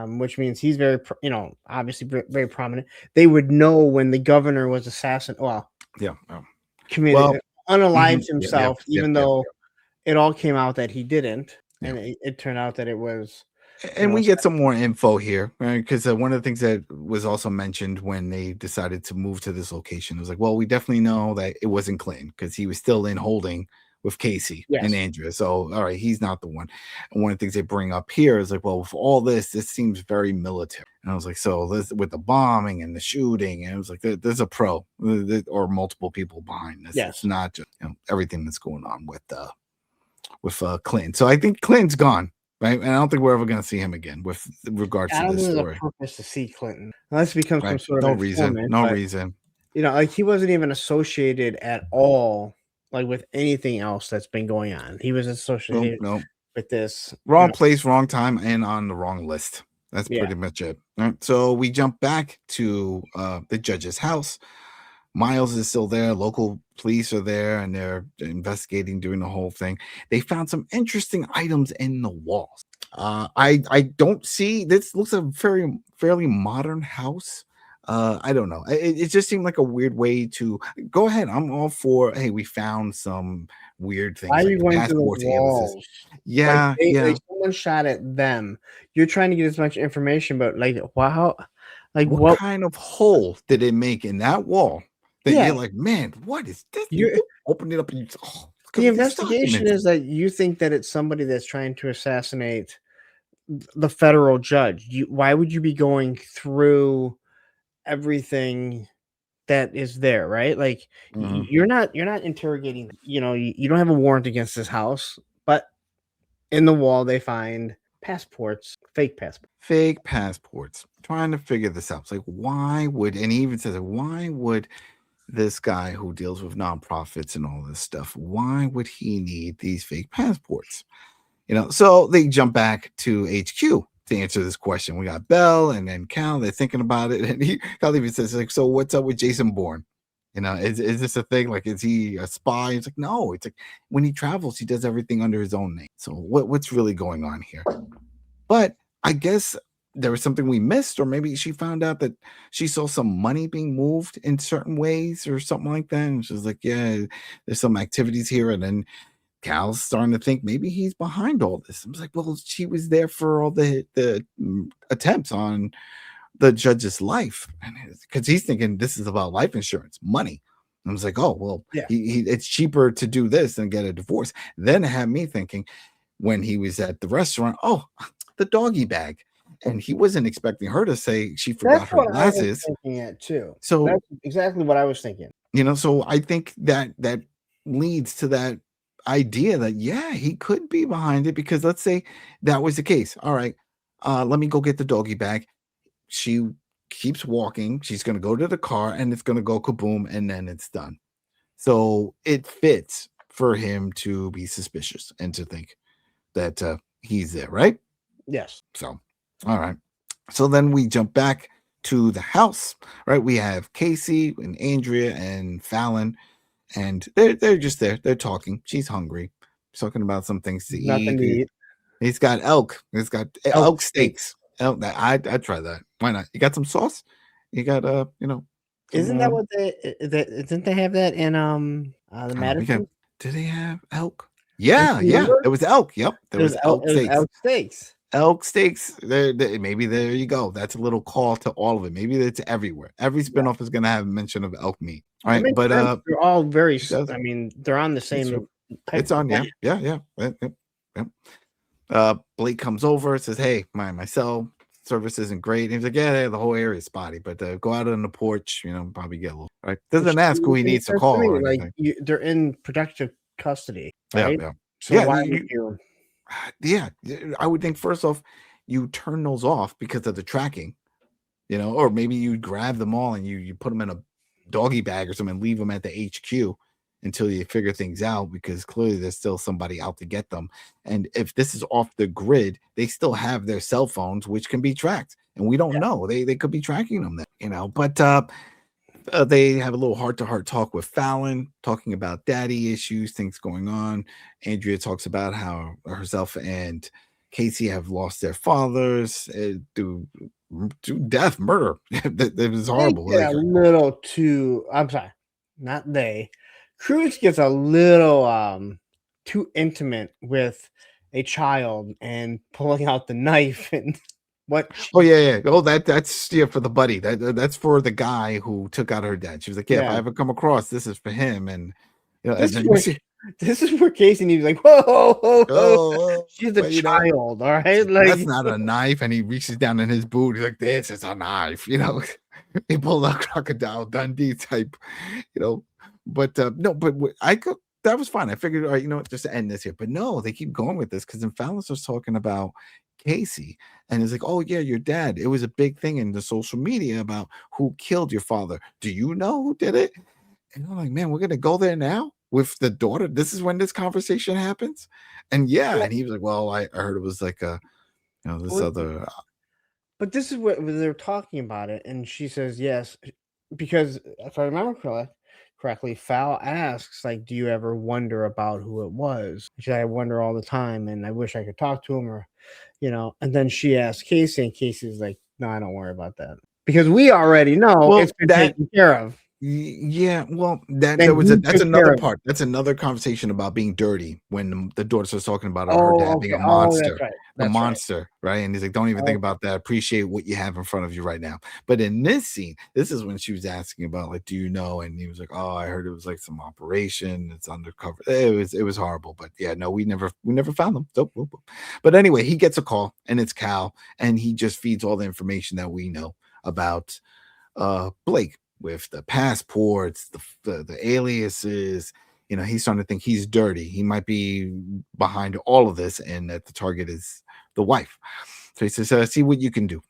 which means he's very, obviously very prominent. They would know when the governor was assassinated. Well, committed, unalived himself, even though. It all came out that he didn't, and it turned out that it was. And we get some more info here, right? Because one of the things that was also mentioned when they decided to move to this location was like, well, we definitely know that it wasn't Clinton because he was still in holding with Kayce and Andrea. So, all right, he's not the one. And one of the things they bring up here is like, well, with all this seems very military. And I was like, so this, with the bombing and the shooting, and it was like, there's a pro or multiple people behind this. It's not just everything that's going on with Clinton. So I think Clinton's gone, right? And I don't think we're ever going to see him again with regards to this story. There's a purpose to see Clinton unless he becomes some sort of reason. Like he wasn't even associated at all, like with anything else that's been going on. He was associated with this wrong place, wrong time, and on the wrong list. That's pretty much it. All right. So we jump back to the judge's house. Miles is still there. Local police are there, and they're investigating, doing the whole thing. They found some interesting items in the walls. I don't see. This looks a fairly modern house. I don't know. It just seemed like a weird way to go ahead. I'm all for, hey, we found some weird things Why are like you the going through the passports, aliases. walls? Yeah, Like someone shot at them. You're trying to get as much information, but like, wow, like What what? kind of hole did it make in that wall that Yeah, you're like, man, what is this? You you. open it up and you, oh, look The at these investigation documents. is that you think that it's somebody that's trying to assassinate the federal judge. Why would you be going through everything that is there, right? Like Mhm. you're not interrogating. You don't have a warrant against this house, but in the wall they find passports, fake passports. Fake passports. Trying to figure this out. It's like, why would, and he even says, why would this guy who deals with nonprofits and all this stuff, why would he need these fake passports? So they jump back to HQ to answer this question. We got Belle and then Cal. They're thinking about it, and Cal even says, like, so what's up with Jason Bourne? Is this a thing? Like, is he a spy? It's like, no. It's like when he travels, he does everything under his own name. So what's really going on here? But I guess there was something we missed, or maybe she found out that she saw some money being moved in certain ways or something like that. And she was like, yeah, there's some activities here. And then Cal's starting to think maybe he's behind all this. I was like, well, she was there for all the attempts on the judge's life. Because he's thinking this is about life insurance, money. I was like, oh, well, Yeah. it's cheaper to do this than get a divorce. Then it had me thinking when he was at the restaurant, oh, the doggy bag. And he wasn't expecting her to say she forgot That's her what I was glasses. thinking it too. So That's exactly what I was thinking. so I think that leads to that idea that, yeah, he could be behind it, because let's say that was the case. All right, let me go get the doggy bag. She keeps walking. She's going to go to the car and it's going to go kaboom, and then it's done. So it fits for him to be suspicious and to think that he's there, right? Yes. So, all right. So then we jump back to the house, right? We have Kayce and Andrea and Fallon, and they're just there. They're talking. She's hungry. Talking about some things to Nothing to eat. eat. He's got elk. He's got elk steaks. Elk. I'd try that. Why not? You got some sauce? You got Isn't that what didn't they have that in the Madison? Did they have elk? Yeah. It was elk. Yep. There was elk steaks. Elk steaks. Elk steaks. Maybe there you go. That's a little call to all of it. Maybe it's everywhere. Every spinoff is going to have a mention of elk meat. All right, but they're all very. I mean, they're on the same. It's on. Yeah. Blake comes over, says, "Hey, my cell service isn't great." And he's like, "Yeah, the whole area is spotty, but go out on the porch. Probably get a little." Right? Doesn't ask who he needs to call. Or like they're in protective custody. Right? Yeah. So why would you? Yeah, I would think first off, you turn those off because of the tracking, or maybe you grab them all and you put them in a doggy bag or something and leave them at the HQ until you figure things out, because clearly there's still somebody out to get them. And if this is off the grid, they still have their cell phones, which can be tracked, and we don't know. They could be tracking them then, but they have a little heart-to-heart talk with Fallon, talking about daddy issues, things going on. Andrea talks about how herself and Kayce have lost their fathers to death, murder. It was horrible. A little too. I'm sorry, not they. Cruz gets a little too intimate with a child and pulling out the knife and. What? Oh yeah. Oh, that's for the buddy. That's for the guy who took out her dad. She was like, "Yeah, if I ever come across, this is for him." And this is where Kayce needs like, whoa. She's a child, all right. Like that's not a knife. And he reaches down in his boot. He's like, "This is a knife." He pulled out Crocodile Dundee type. But no, but I could. That was fine. I figured, all right, just to end this here. But no, they keep going with this because then Fallon was talking about Kayce, and it's like, oh yeah, your dad. It was a big thing in the social media about who killed your father. Do you know who did it? And I'm like, man, we're gonna go there now with the daughter. This is when this conversation happens. And and he was like, well, I heard it was like this other. But this is what they're talking about it, and she says yes, because if I remember correctly, Fal asks, like, do you ever wonder about who it was? She said, I wonder all the time, and I wish I could talk to him, or and then she asked Kayce, and Kayce's like, no, I don't worry about that, because we already know it's been taken care of. Yeah, well, that And there was he that's took care another of it. part. That's another conversation about being dirty when the daughter starts talking about her Oh, dad being okay. a Oh, that's monster, right. the That's right. monster, right? And he's like, "Don't even think Okay. about that. Appreciate what you have in front of you right now." But in this scene, this is when she was asking about like, "Do you know?" And he was like, "Oh, I heard it was like some operation. It's undercover." It was horrible. But yeah, no, we never found them. But anyway, he gets a call and it's Cal, and he just feeds all the information that we know about Blake with the passports, the aliases. He's starting to think he's dirty. He might be behind all of this, and that the target is the wife. So he says, "See what you can do."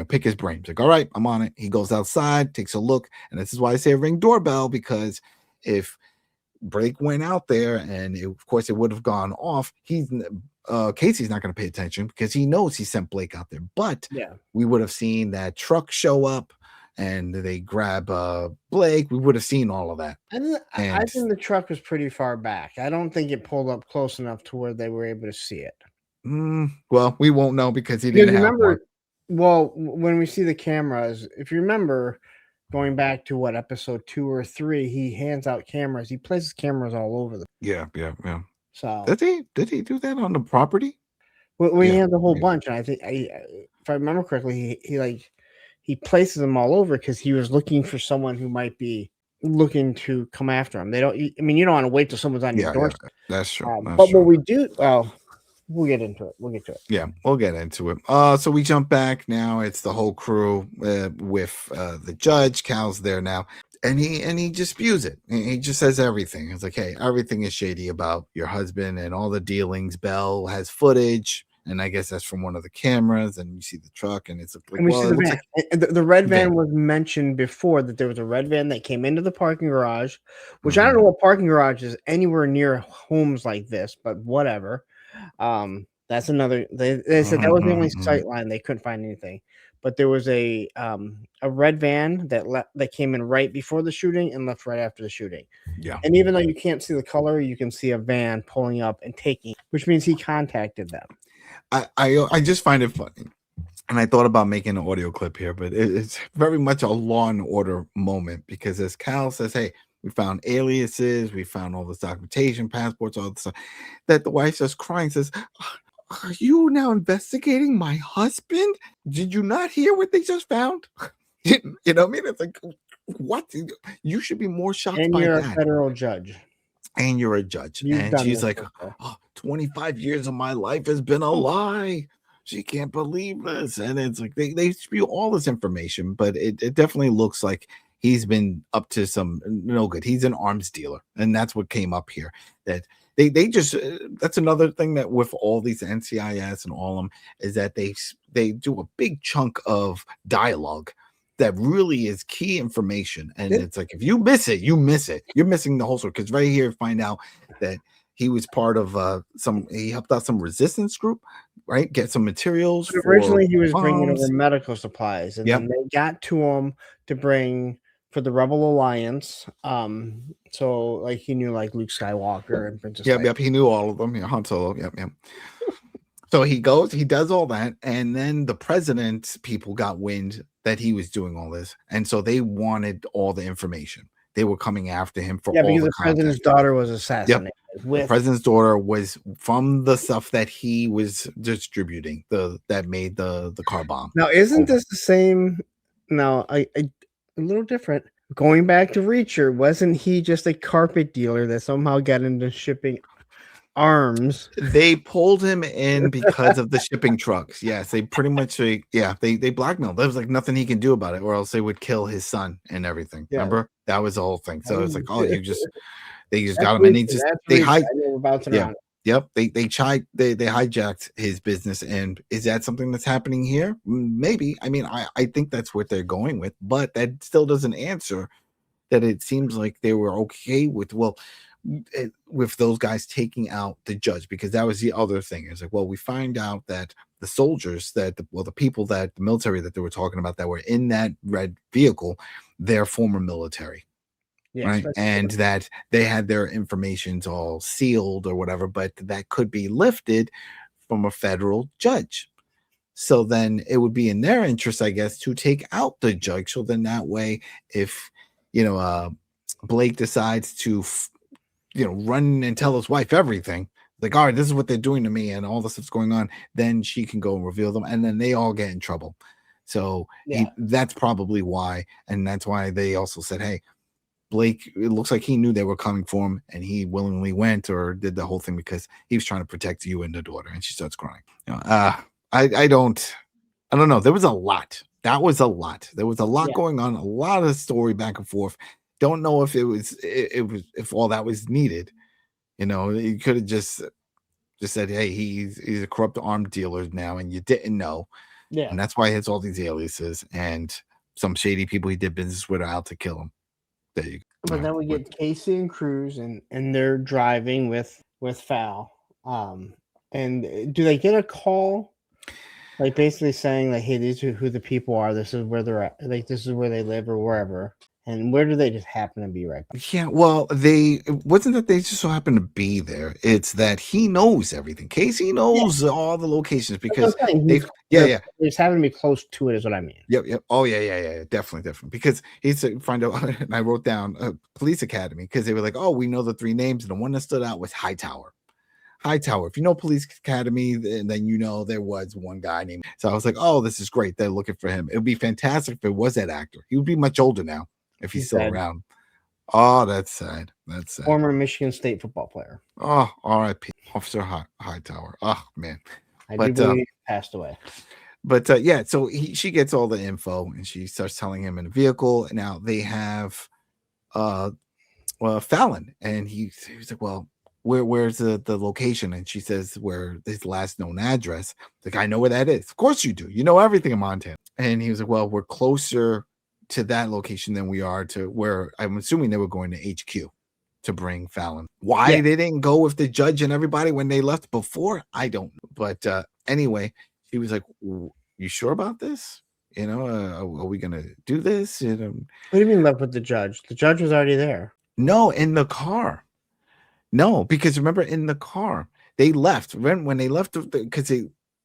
Pick his brain. He's like, "All right, I'm on it." He goes outside, takes a look, and this is why I say ring doorbell, because if Blake went out there, and of course it would have gone off, Kayce's not going to pay attention because he knows he sent Blake out there. But Yeah. we would have seen that truck show up and they grab Blake. We would have seen all of that. I And think the truck was pretty far back. I don't think it pulled up close enough to where they were able to see it. well, we won't know because he Because didn't have one. remember, well, when we see the cameras, if you remember going back to what episode 2 or 3, he hands out cameras. He places cameras all over the. Yeah. So Did he do that on the property? when he Yeah. has a whole bunch, and I think if I remember correctly, he places them all over because he was looking for someone who might be looking to come after him. They don't. I mean, you don't want to wait till someone's on your doorstep. That's true. That's But true. what we do, well, we'll get into it. We'll get to it. Yeah, we'll get into it. So we jump back now. It's the whole crew with the judge. Cal's there now, and he just spews it. He just says everything. It's like, "Hey, everything is shady about your husband and all the dealings." Belle has footage, and I guess that's from one of the cameras. And you see the truck, and it's like, And we well, see it the looks van. like And the red van van. was mentioned before, that there was a red van that came into the parking garage, which I don't know what parking garage is anywhere near homes like this, but whatever. That's another. They said that was the only sight line. They couldn't find anything, but there was a red van that came in right before the shooting and left right after the shooting. Yeah. And even though you can't see the color, you can see a van pulling up and taking, which means he contacted them. I just find it funny. And I thought about making an audio clip here, but it's very much a Law and Order moment, because as Cal says, "Hey, we found aliases, we found all this documentation, passports, all this stuff," that the wife starts crying, says, "Are you now investigating my husband? Did you not hear what they just found?" You know what I mean? It's like, what? You should be more shocked And by you're a that. federal judge. And you're a judge. You've And done she's this like, before. 25 years of my life has been a lie. She can't believe this. And it's like they spew all this information, but it definitely looks like he's been up to some no good. He's an arms dealer. And that's what came up here. That they just that's another thing that with all these NCIS and all of them is that they do a big chunk of dialogue that really is key information. And it's like, if you miss it, you miss it. You're missing the whole story. Because right here, find out that he was part of he helped out some resistance group, right? Get some materials. But originally, he was for bringing bombs. over medical supplies, and then they got to him to bring for the Rebel Alliance. So like he knew like Luke Skywalker and Princess Leia. Yep. He knew all of them. Yeah, Han Solo. Yep. So he goes, he does all that, and then the president's people got wind that he was doing all this, and so they wanted all the information. They were coming after him for all because the the president's daughter was assassinated. The president's daughter was from the stuff that he was distributing, that made the car bomb. Now, isn't this the same? Now, a little different. Going back to Reacher, wasn't he just a carpet dealer that somehow got into shipping arms? They pulled him in because of the shipping trucks. Yes, they pretty much they blackmailed. There was like nothing he can do about it, or else they would kill his son and everything. Yeah. Remember? That was the whole thing. So it's like, oh, they just got him, and they hijacked his business. And is that something that's happening here? Maybe. I mean, I think that's what they're going with, but that still doesn't answer that. It seems like they were okay with those guys taking out the judge, because that was the other thing. It's like, well, we find out that the soldiers the people that the military that they were talking about that were in that red vehicle, they're former military. Yes, right. And that they had their informations all sealed or whatever, but that could be lifted from a federal judge. So then it would be in their interest, I guess, to take out the judge. So then that way, if Blake decides to run and tell his wife everything, like, all right, this is what they're doing to me and all this stuff's going on, then she can go and reveal them, and then they all get in trouble. So that's probably why, and that's why they also said, hey, Blake, it looks like he knew they were coming for him, and he willingly went or did the whole thing because he was trying to protect you and the daughter. And she starts crying. I don't know. There was a lot. That was a lot. There was a lot going on. A lot of story back and forth. Don't know if it was if all that was needed. You could have just said, hey, he's a corrupt arms dealer now, and you didn't know. Yeah, and that's why he has all these aliases, and some shady people he did business with are out to kill him. There you go. But then we get Kayce and Cruz, and they're driving with Val. And do they get a call, like basically saying like, "Hey, these are who the people are. This is where they're at. Like this is where they live or wherever." And where do they just happen to be right by? Yeah, well, it wasn't that they just so happen to be there. It's that he knows everything. Kayce knows all the locations because they just happen to be close to it is what I mean. Yep. Oh, yeah. Definitely. Because he's find out, and I wrote down Police Academy because they were like, oh, we know the three names, and the one that stood out was Hightower. If you know Police Academy, then there was one guy named. So I was like, oh, this is great. They're looking for him. It would be fantastic if it was that actor. He would be much older now. If he's still around. Oh, that's sad. That's sad. Former Michigan State football player. Oh, R.I.P. Officer Hightower. Oh, man. I do believe he passed away. But so she gets all the info and she starts telling him in a vehicle. And now they have Fallon, and he's like, well, where's the location? And she says where his last known address. Like, I know where that is. Of course you do. You know everything in Montana. And he was like, well, we're closer to that location than we are to where I'm assuming they were going to HQ to bring Fallon. Why they didn't go with the judge and everybody when they left before, I don't know. But anyway, he was like, you sure about this? Are we gonna do this? What do you mean left with the judge? The judge was already there. No, in the car. No, because remember, in the car they left when they left because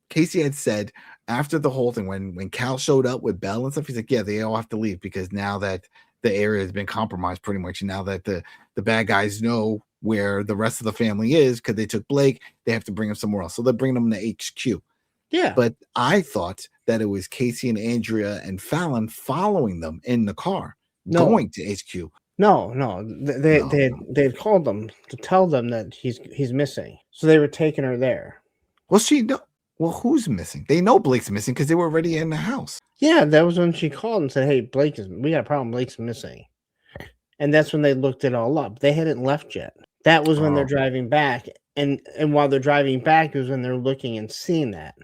Kayce had said after the whole thing, when Cal showed up with Belle and stuff, he's like, yeah, they all have to leave because now that the area has been compromised pretty much, and now that the bad guys know where the rest of the family is because they took Blake, they have to bring him somewhere else. So they're bringing them to HQ. Yeah. But I thought that it was Kayce and Andrea and Fallon following them in the car, going to HQ. No. They had called them to tell them that he's missing. So they were taking her there. Well, who's missing? They know Blake's missing because they were already in the house. Yeah, that was when she called and said, hey, we got a problem. Blake's missing. And that's when they looked it all up. They hadn't left yet. That was when they're driving back. And while they're driving back, it was when they're looking and seeing that.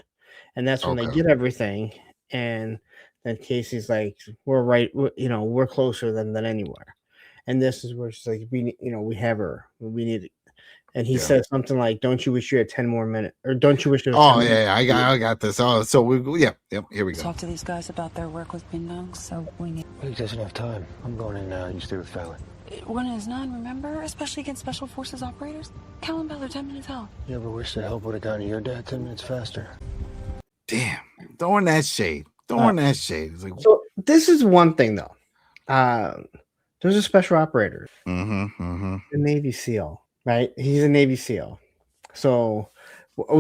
And that's when they get everything. And then Kayce's like, we're right. We're closer than anywhere. And this is where she's like, we have her. We need it. And he says something like, don't you wish you had 10 more minutes? Or don't you wish you had 10 more minutes? I got this. Oh, so here we go. Talk to these guys about their work with Bindong, so we need... He doesn't have time. I'm going in now. You stay with Fallon. One is none, remember? Especially against Special Forces operators. Cal and Belle are 10 minutes out. You ever wish that help would have gotten to your dad 10 minutes faster? Damn. Throwing that shade. It's like, so this is one thing, though. There's a special operator. The Navy SEAL. Right? He's a Navy SEAL. So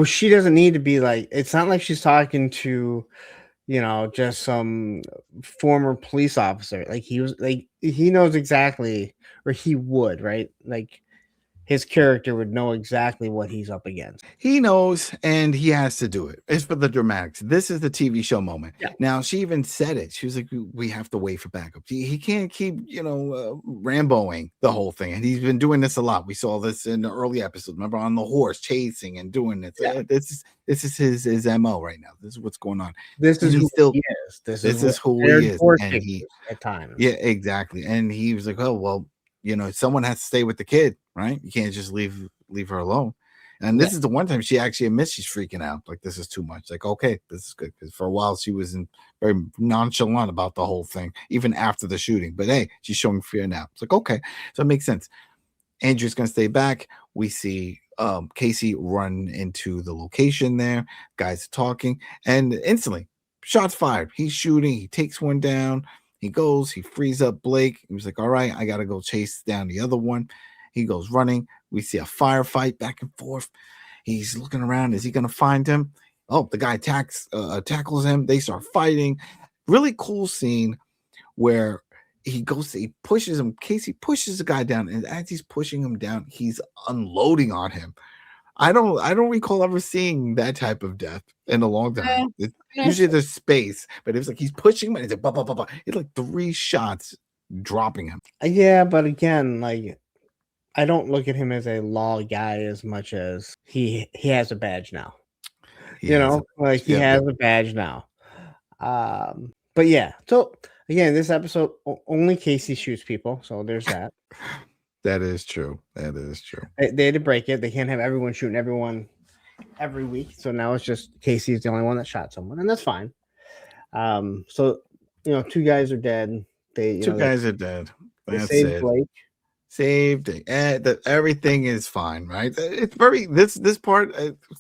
she doesn't need to be like, it's not like she's talking to, just some former police officer. Like he knows exactly, or he would, right? Like his character would know exactly what he's up against. He knows, and he has to do it. It's for the dramatics. This is the TV show moment. Yeah. Now, she even said it. She was like, we have to wait for backup. He can't keep, Ramboing the whole thing. And he's been doing this a lot. We saw this in the early episodes. Remember, on the horse, chasing and doing it. Yeah. This is his MO right now. This is what's going on. This is who he is. This is who he is. And at times. Yeah, exactly. And he was like, oh, well, someone has to stay with the kid, right? You can't just leave her alone. And this is the one time she actually admits she's freaking out. Like, this is too much. Like, okay, this is good. Because for a while she was very nonchalant about the whole thing, even after the shooting. But hey, she's showing fear now. It's like, okay. So it makes sense. Andrew's going to stay back. We see Kayce run into the location there. Guys are talking. And instantly, shots fired. He's shooting. He takes one down. He goes, he frees up Blake. He was like, all right, I got to go chase down the other one. He goes running. We see a firefight back and forth. He's looking around. Is he going to find him? Oh, the guy tackles him. They start fighting. Really cool scene where he pushes him. Kayce pushes the guy down, and as he's pushing him down, he's unloading on him. I don't recall ever seeing that type of death in a long time. Usually there's space, but it was like he's pushing him, and it's like bah, bah, bah, bah. It's like 3 shots dropping him. Yeah, but again, like I don't look at him as a law guy as much as he has a badge now. He has a badge now. But yeah, so again, this episode only Kayce shoots people, so there's that. That is true. They had to break it. They can't have everyone shooting everyone every week. So now it's just Kayce is the only one that shot someone, and that's fine. So 2 guys are dead. Two guys are dead. That's saved it. Blake. Saved it. Everything is fine, right? It's very this part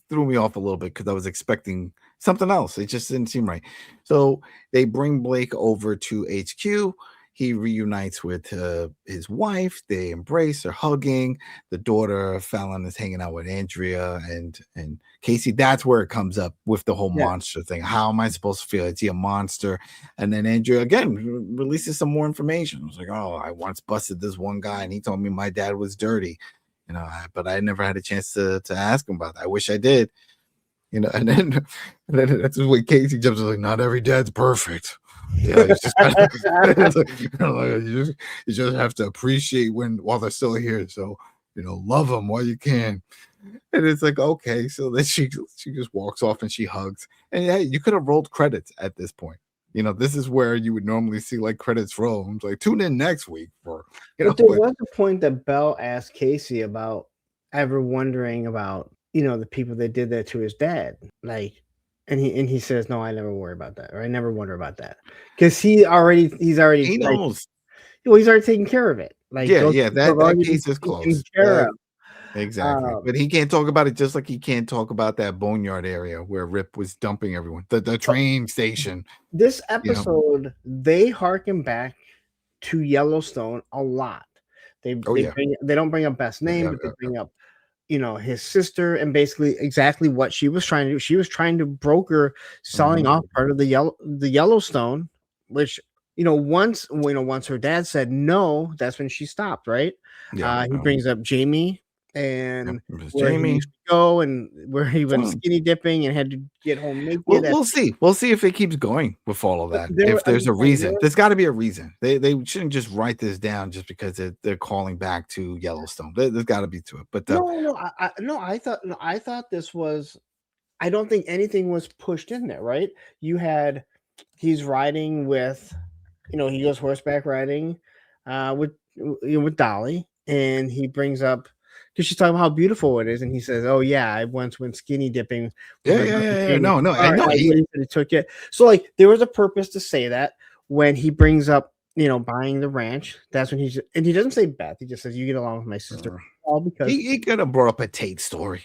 threw me off a little bit because I was expecting something else. It just didn't seem right. So they bring Blake over to HQ. He reunites with his wife. They embrace, they're hugging. The daughter, Fallon, is hanging out with Andrea and Kayce. That's where it comes up with the whole monster thing. How am I supposed to feel? Is he a monster? And then Andrea, again, releases some more information. I was like, oh, I once busted this one guy, and he told me my dad was dirty. But I never had a chance to ask him about that. I wish I did. And then that's when Kayce jumps in, like, not every dad's perfect. Yeah, it's just you just have to appreciate while they're still here. So love them while you can. And it's like, okay, so then she just walks off and she hugs. And yeah, you could have rolled credits at this point. This is where you would normally see like credits roll. It's like tune in next week for. But there was a point that Belle asked Kayce about ever wondering about the people that did that to his dad, like. And he says, no, I never worry about that, or I never wonder about that, because he knows. Well, he's already taken care of it. Like that case is closed. Exactly, but he can't talk about it, just like he can't talk about that boneyard area where Rip was dumping everyone. The train station. This episode, they harken back to Yellowstone a lot. They don't bring up Beth's name, but they bring up. His sister, and basically exactly what she was trying to do. She was trying to broker selling off part of the Yellowstone, which once her dad said no, that's when she stopped. Right? He brings up Jamie and where he used to go and where he went skinny dipping and had to get home naked. We'll see. We'll see if it keeps going with all of that. If there's a reason, there's got to be a reason. They shouldn't just write this down just because they're calling back to Yellowstone. There's got to be to it. But I thought this was. I don't think anything was pushed in there. Right? He's riding with, he goes horseback riding, with Dolly, and he brings up. Because she's talking about how beautiful it is, and he says, "Oh yeah, I once went skinny dipping." Yeah. No, I know. He took it. So like, there was a purpose to say that when he brings up, buying the ranch. That's when he doesn't say Beth. He just says, "You get along with my sister." All because he could have brought up a Tate story.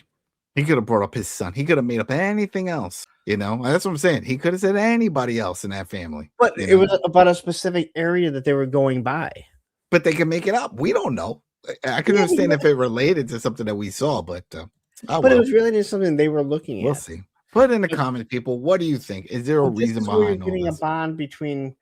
He could have brought up his son. He could have made up anything else. That's what I'm saying. He could have said anybody else in that family. But it was about a specific area that they were going by. But they can make it up. We don't know. I can understand if it related to something that we saw, but it was related to something they were looking at. We'll see. Put in the comments, people. What do you think? Is there a reason behind all this? Getting a bond between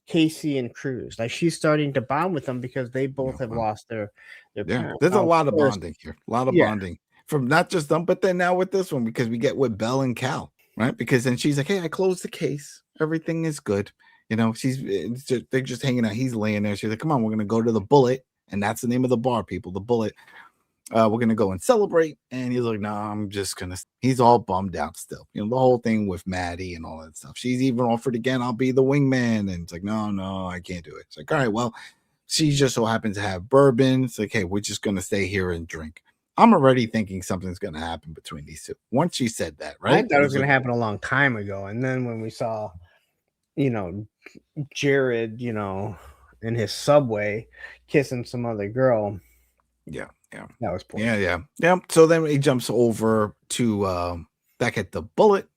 Kayce and Cruz. Like, she's starting to bond with them because they both have lost their parents. There's a lot of bonding here. A lot of bonding from not just them, but then now with this one, because we get with Belle and Cal, right? Because then she's like, "Hey, I closed the case. Everything is good." They're just hanging out. He's laying there. She's like, "Come on, we're gonna go to the Bullet." And that's the name of the bar, people. The Bullet. We're going to go and celebrate. And he's like, no, I'm just going to. He's all bummed out still. The whole thing with Maddie and all that stuff. She's even offered again, I'll be the wingman. And it's like, no, I can't do it. It's like, all right, well, she just so happens to have bourbon. It's like, hey, we're just going to stay here and drink. I'm already thinking something's going to happen between these two. Once she said that, right? I thought it was going to happen a long time ago. And then when we saw, Jared, in his subway kissing some other girl. Yeah. That was poor. Yeah. So then he jumps over to back at the Bullet,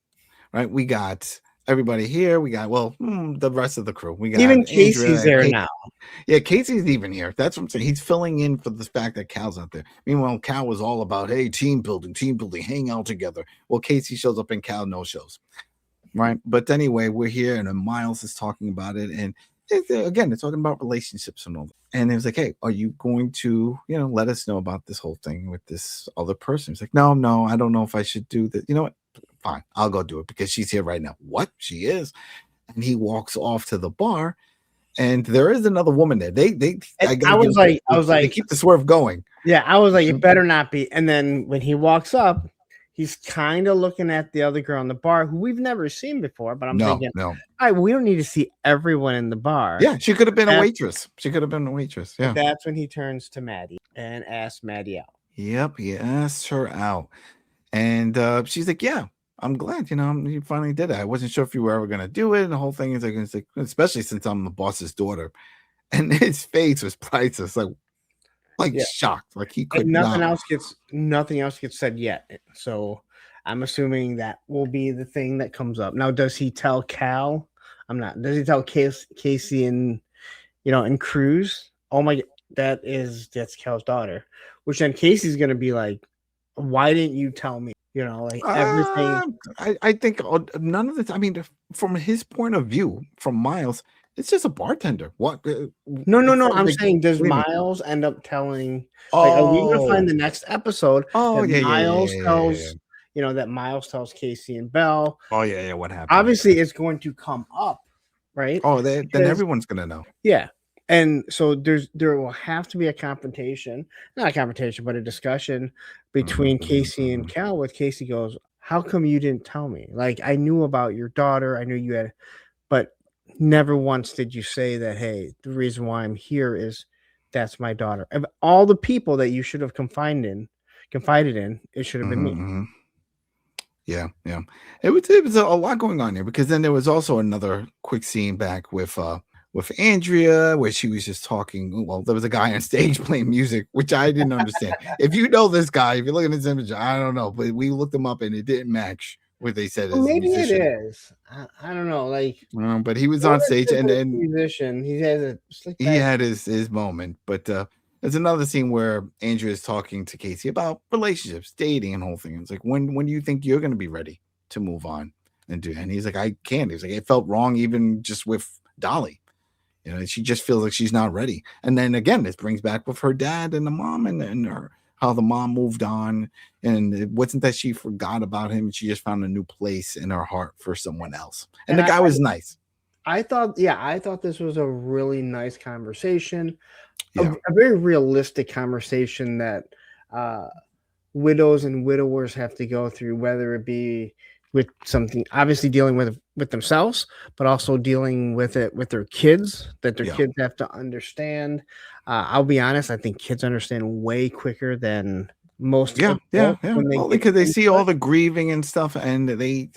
right? We got everybody here. We got the rest of the crew. We got Even Andrea, Casey's there now. Yeah, Kayce's even here. That's what I'm saying. He's filling in for the fact that Cal's not there. Meanwhile, Cal was all about, hey, team building, hang out together. Well, Kayce shows up and Cal no shows. Right. But anyway, we're here and Miles is talking about it. And again, they're talking about relationships and all that. And it was like, hey, are you going to, let us know about this whole thing with this other person? He's like, no, I don't know if I should do that. You know what? Fine, I'll go do it because she's here right now. What? She is. And he walks off to the bar. And there is another woman there. They keep the swerve going. Yeah, I was like, it better not be. And then when he walks up, he's kind of looking at the other girl in the bar who we've never seen before. But I'm thinking, all right, we don't need to see everyone in the bar. Yeah, she could have been a waitress. Yeah. That's when he turns to Maddie and asks Maddie out. Yep, he asked her out. And she's like, yeah, I'm glad, you finally did it. I wasn't sure if you were ever going to do it. And the whole thing is like, especially since I'm the boss's daughter. And his face was priceless, shocked. Like he could nothing else gets said yet. So I'm assuming that will be the thing that comes up. Now, does he tell Cal? Does he tell Kayce and Cruz? Oh my, that's Cal's daughter. Which then Casey's going to be like, why didn't you tell me? Everything. I think none of this. I mean, from his point of view, from Miles, it's just a bartender. What? No. I'm saying, does Miles end up telling? Are we going to find the next episode? Miles tells. That Miles tells Kayce and Belle. Oh yeah. What happened? Obviously, it's going to come up, right? Oh, then everyone's going to know. Yeah. And so there will have to be a confrontation, not a confrontation, but a discussion between Kayce and Cal. With Kayce goes, how come you didn't tell me? Like, I knew about your daughter. I knew you had, but never once did you say that, hey, the reason why I'm here is that's my daughter. Of all the people that you should have confided in, it should have been me. Yeah. It was a lot going on here because then there was also another quick scene back with Andrea, where she was just talking. Well, there was a guy on stage playing music, which I didn't understand. If you know this guy, if you look at his image, I don't know, but we looked him up and it didn't match what they said. Well, maybe it is. I don't know. But he was on stage and musician. He has a slick back. He had his moment. But there's another scene where Andrea is talking to Kayce about relationships, dating, and whole thing. It's like, when do you think you're going to be ready to move on and do? And he's like, I can't. He's like, it felt wrong even just with Dolly. She just feels like she's not ready. And then again, this brings back with her dad and the mom and her, how the mom moved on. And it wasn't that she forgot about him. She just found a new place in her heart for someone else. And the guy was nice. I thought this was a really nice conversation. Yeah. A very realistic conversation that widows and widowers have to go through, whether it be with something, obviously dealing with themselves, but also dealing with it with their kids, that their kids have to understand. I'll be honest, I think kids understand way quicker than most. Yeah. Because they see all the grieving and stuff, and they're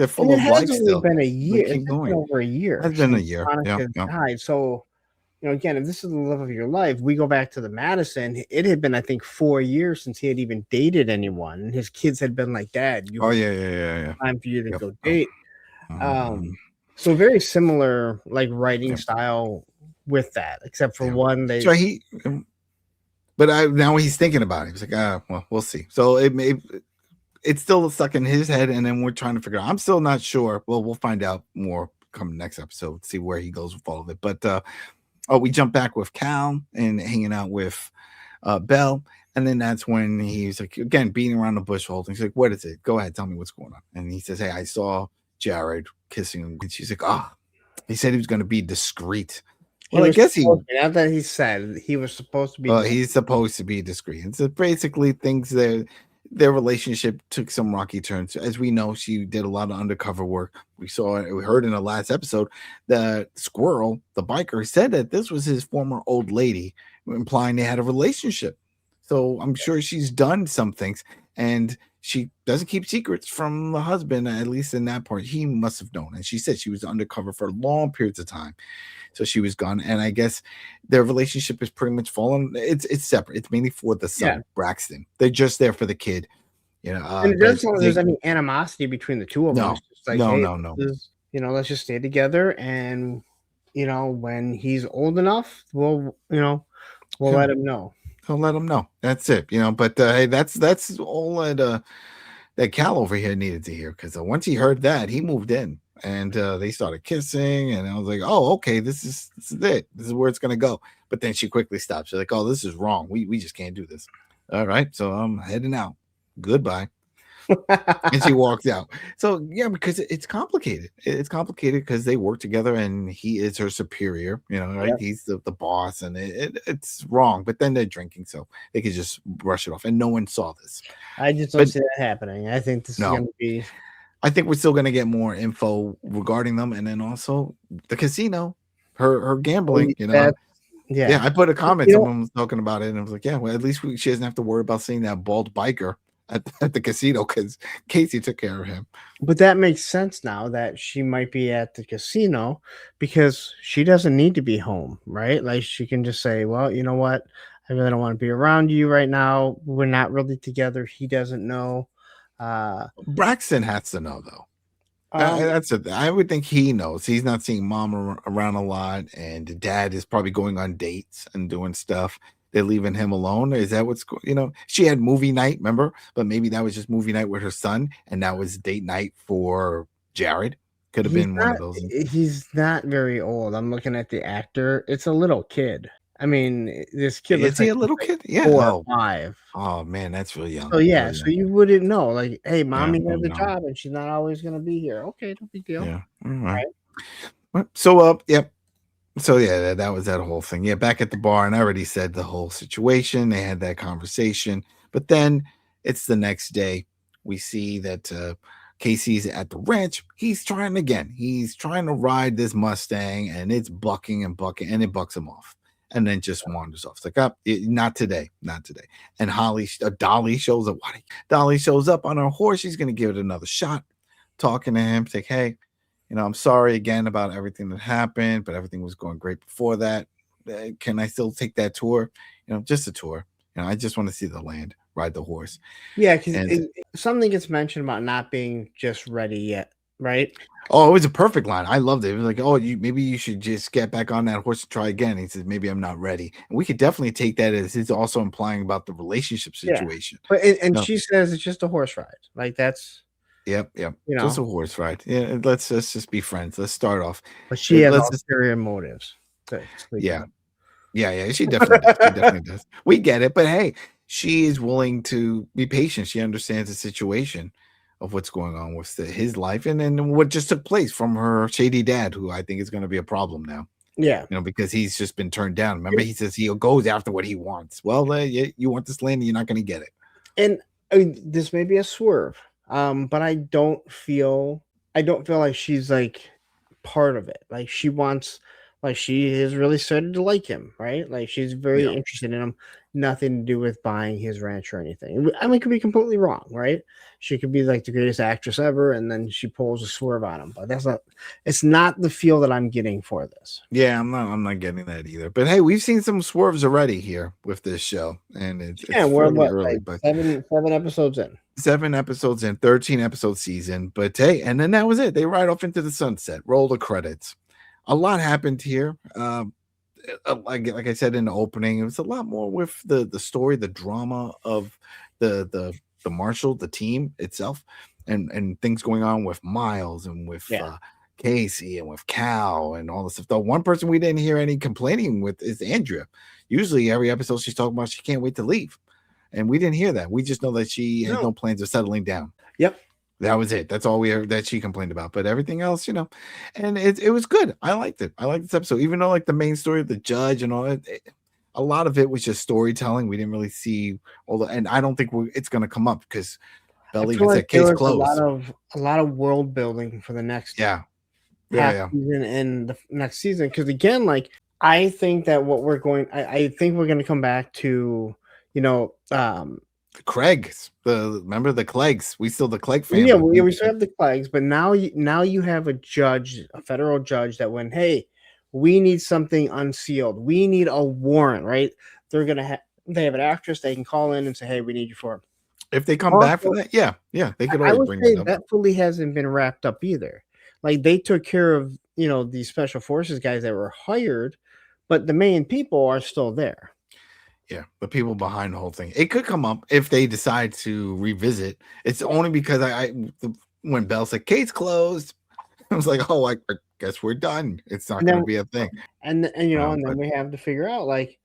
full of life still. Been a year. It's been over a year. It's been a year. Died. So, again, if this is the love of your life, we go back to the Madison. It had been, I think, 4 years since he had even dated anyone, and his kids had been like, "Dad, time for you to go date." So very similar, writing style with that, except for one. Now he's thinking about it. He's like, well, we'll see. So it's still stuck in his head, and then we're trying to figure out. I'm still not sure. Well, we'll find out more come next episode. See where he goes with all of it, but. We jump back with Cal and hanging out with Belle. And then that's when he's like, again, beating around the bush whole thing. She's like, what is it? Go ahead. Tell me what's going on. And he says, hey, I saw Jared kissing him. And she's like, he said he was going to be discreet. Well, I guess now that he said he was supposed to be. Well, he's supposed to be discreet. And so basically things their relationship took some rocky turns. As we know, she did a lot of undercover work. We heard in the last episode that Squirrel, the biker, said that this was his former old lady, implying they had a relationship. So I'm sure she's done some things, and she doesn't keep secrets from the husband, at least in that part. He must have known. And she said she was undercover for long periods of time. So she was gone. And I guess their relationship is pretty much fallen. It's separate. It's mainly for the son, Braxton. They're just there for the kid. And it but doesn't sound like there's any animosity between the two of them. no, It's just like, no, hey, no, no. let's just stay together, and when he's old enough, we'll Yeah. let him know. He'll let him know. That's it, But hey, that's all that Cal over here needed to hear, because once he heard that, he moved in, and they started kissing, and I was like, oh, okay, this is it. This is where it's gonna go. But then she quickly stopped. She's like, oh, this is wrong. We just can't do this. All right, so I'm heading out. Goodbye. And she walked out. So yeah, because it's complicated. It's complicated because they work together, and he is her superior. Right? Yep. He's the boss, and it's wrong. But then they're drinking, so they could just brush it off, and no one saw this. I just don't see that happening. I think this is going to be. I think we're still going to get more info regarding them, and then also the casino, her gambling. Yeah, I put a comment. Someone was talking about it, and I was like, yeah, well, at least she doesn't have to worry about seeing that bald biker at the casino, because Kayce took care of him. But that makes sense now that she might be at the casino, because she doesn't need to be home, right? Like, she can just say, well, you know what? I really don't want to be around you right now. We're not really together. He doesn't know. Braxton has to know, though. I would think he knows. He's not seeing mom around a lot, and dad is probably going on dates and doing stuff. They're leaving him alone. Is that what's she had movie night, remember? But maybe that was just movie night with her son, and that was date night for Jared. Could have been one of those. He's not very old. I'm looking at the actor. It's a little kid. I mean, this kid is he a little kid? Yeah, 4 or 5. Oh man, that's really young. So yeah, so you wouldn't know. Like, hey, mommy has a no. job, and she's not always going to be here. Okay, no big deal. Yeah. All right. So yep. So yeah, that was that whole thing. Yeah, back at the bar, and I already said the whole situation. They had that conversation, but then it's the next day. We see that Kayce's at the ranch. He's trying again. He's trying to ride this Mustang, and it's bucking and bucking, and it bucks him off, and then just wanders off. It's like, not today, not today. And Dolly shows up. Dolly shows up on her horse. She's gonna give it another shot. Talking to him, it's like, hey. I'm sorry again about everything that happened, but everything was going great before that. Can I still take that tour? Just a tour. I just want to see the land, ride the horse. Yeah, because something gets mentioned about not being just ready yet, right? Oh, it was a perfect line. I loved it. It was like, oh, maybe you should just get back on that horse and try again. He says, maybe I'm not ready. And we could definitely take that as it's also implying about the relationship situation. Yeah. But she says it's just a horse ride. Like, that's. Yep. Just a horse ride. Yeah, let's just be friends. Let's start off. But she has ulterior motives. Yeah. She definitely does. She definitely does. We get it, but hey, she is willing to be patient. She understands the situation of what's going on with his life, and then what just took place from her shady dad, who I think is going to be a problem now. Yeah, because he's just been turned down. Remember, he says he goes after what he wants. Well, you want this land, and you're not going to get it. And this may be a swerve. But I don't feel like she's like part of it. Like, she has really started to like him, right? Like, she's very interested in him. Nothing to do with buying his ranch or anything. I mean, it could be completely wrong, right? She could be like the greatest actress ever, and then she pulls a swerve on him. But it's not the feel that I'm getting for this. Yeah, I'm not getting that either. But hey, we've seen some swerves already here with this show, and it's we're early, but 7 episodes in. 7 episodes in, 13 episode season. But hey, and then that was it. They ride off into the sunset. Roll the credits. A lot happened here. Like I said in the opening, it was a lot more with the story, the drama of the Marshal, the team itself, and things going on with Miles and with Kayce and with Cal and all this stuff. The one person we didn't hear any complaining with is Andrea. Usually every episode she's talking about she can't wait to leave. And we didn't hear that. We just know that she had no plans of settling down. Yep. That was it. That's all we heard that she complained about. But everything else, and it was good. I liked it. I liked this episode, even though like the main story of the judge and all that, a lot of it was just storytelling. We didn't really see and I don't think it's going to come up because Belle even said case closed. A lot of world building for the next season and the next season. Because again, like, I think that I think we're going to come back to, the Craigs. Remember the Cleggs? We still the Clegg family. Yeah, we still have the Cleggs, but now you have a federal judge that went, hey, we need something unsealed. We need a warrant, right? They have an actress they can call in and say, hey, we need you for If they come back for Also, that, yeah, they could I always would bring say that up. that fully hasn't been wrapped up either. Like they took care of, these special forces guys that were hired, but the main people are still there. Yeah, the people behind the whole thing. It could come up if they decide to revisit. It's only because when Belle said Kayce closed, I was like, oh, I guess we're done. It's not And going then to be a thing. and then But we have to figure out, like,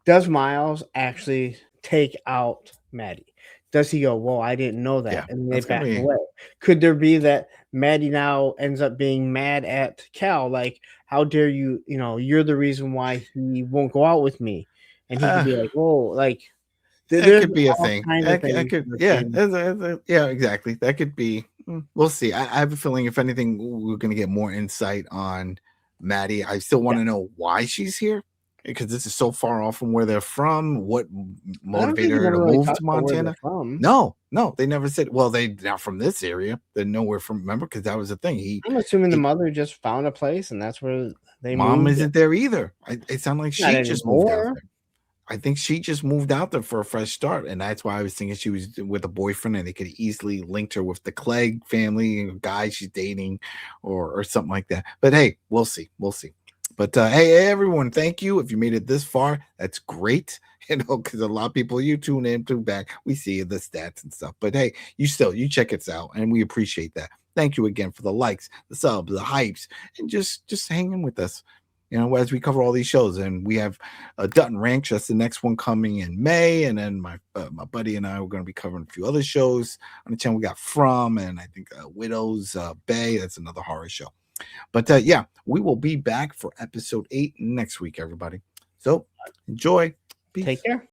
does Miles actually take out Maddie? Does he go, whoa, I didn't know that, yeah, and they that's gonna back be away? Could there be that Maddie now ends up being mad at Cal, like, how dare you, you're the reason why he won't go out with me, and he could be like, whoa, like that there's could be a all thing. kind of things Could, that yeah, can- yeah, exactly. That could be. We'll see. I have a feeling, if anything, we're going to get more insight on Maddie. I still want to know why she's here, because this is so far off from where they're from. What I don't motivated think they her to never really move talked to about where they're Montana? from. No, they never said. Well, they not from this area. They're nowhere from. Remember, because that was the thing. I'm assuming the mother just found a place, and that's where they Mom moved. isn't there either. It sounded like Not she just moved out anymore. there. I think she just moved out there for a fresh start, and that's why I was thinking she was with a boyfriend, and they could easily link her with the Clegg family, guy she's dating, or something like that. But hey, we'll see. But hey, everyone, thank you. If you made it this far, that's great. Because a lot of people, you tune in, tune back, we see the stats and stuff. But hey, you check us out, and we appreciate that. Thank you again for the likes, the subs, the hypes, and just hanging with us. As we cover all these shows, and we have Dutton Ranch. That's the next one coming in May, and then my buddy and I are going to be covering a few other shows on the channel. We got From, and I think Widows Bay. That's another horror show. But yeah, we will be back for episode 8 next week, everybody. So enjoy. Peace. Take care.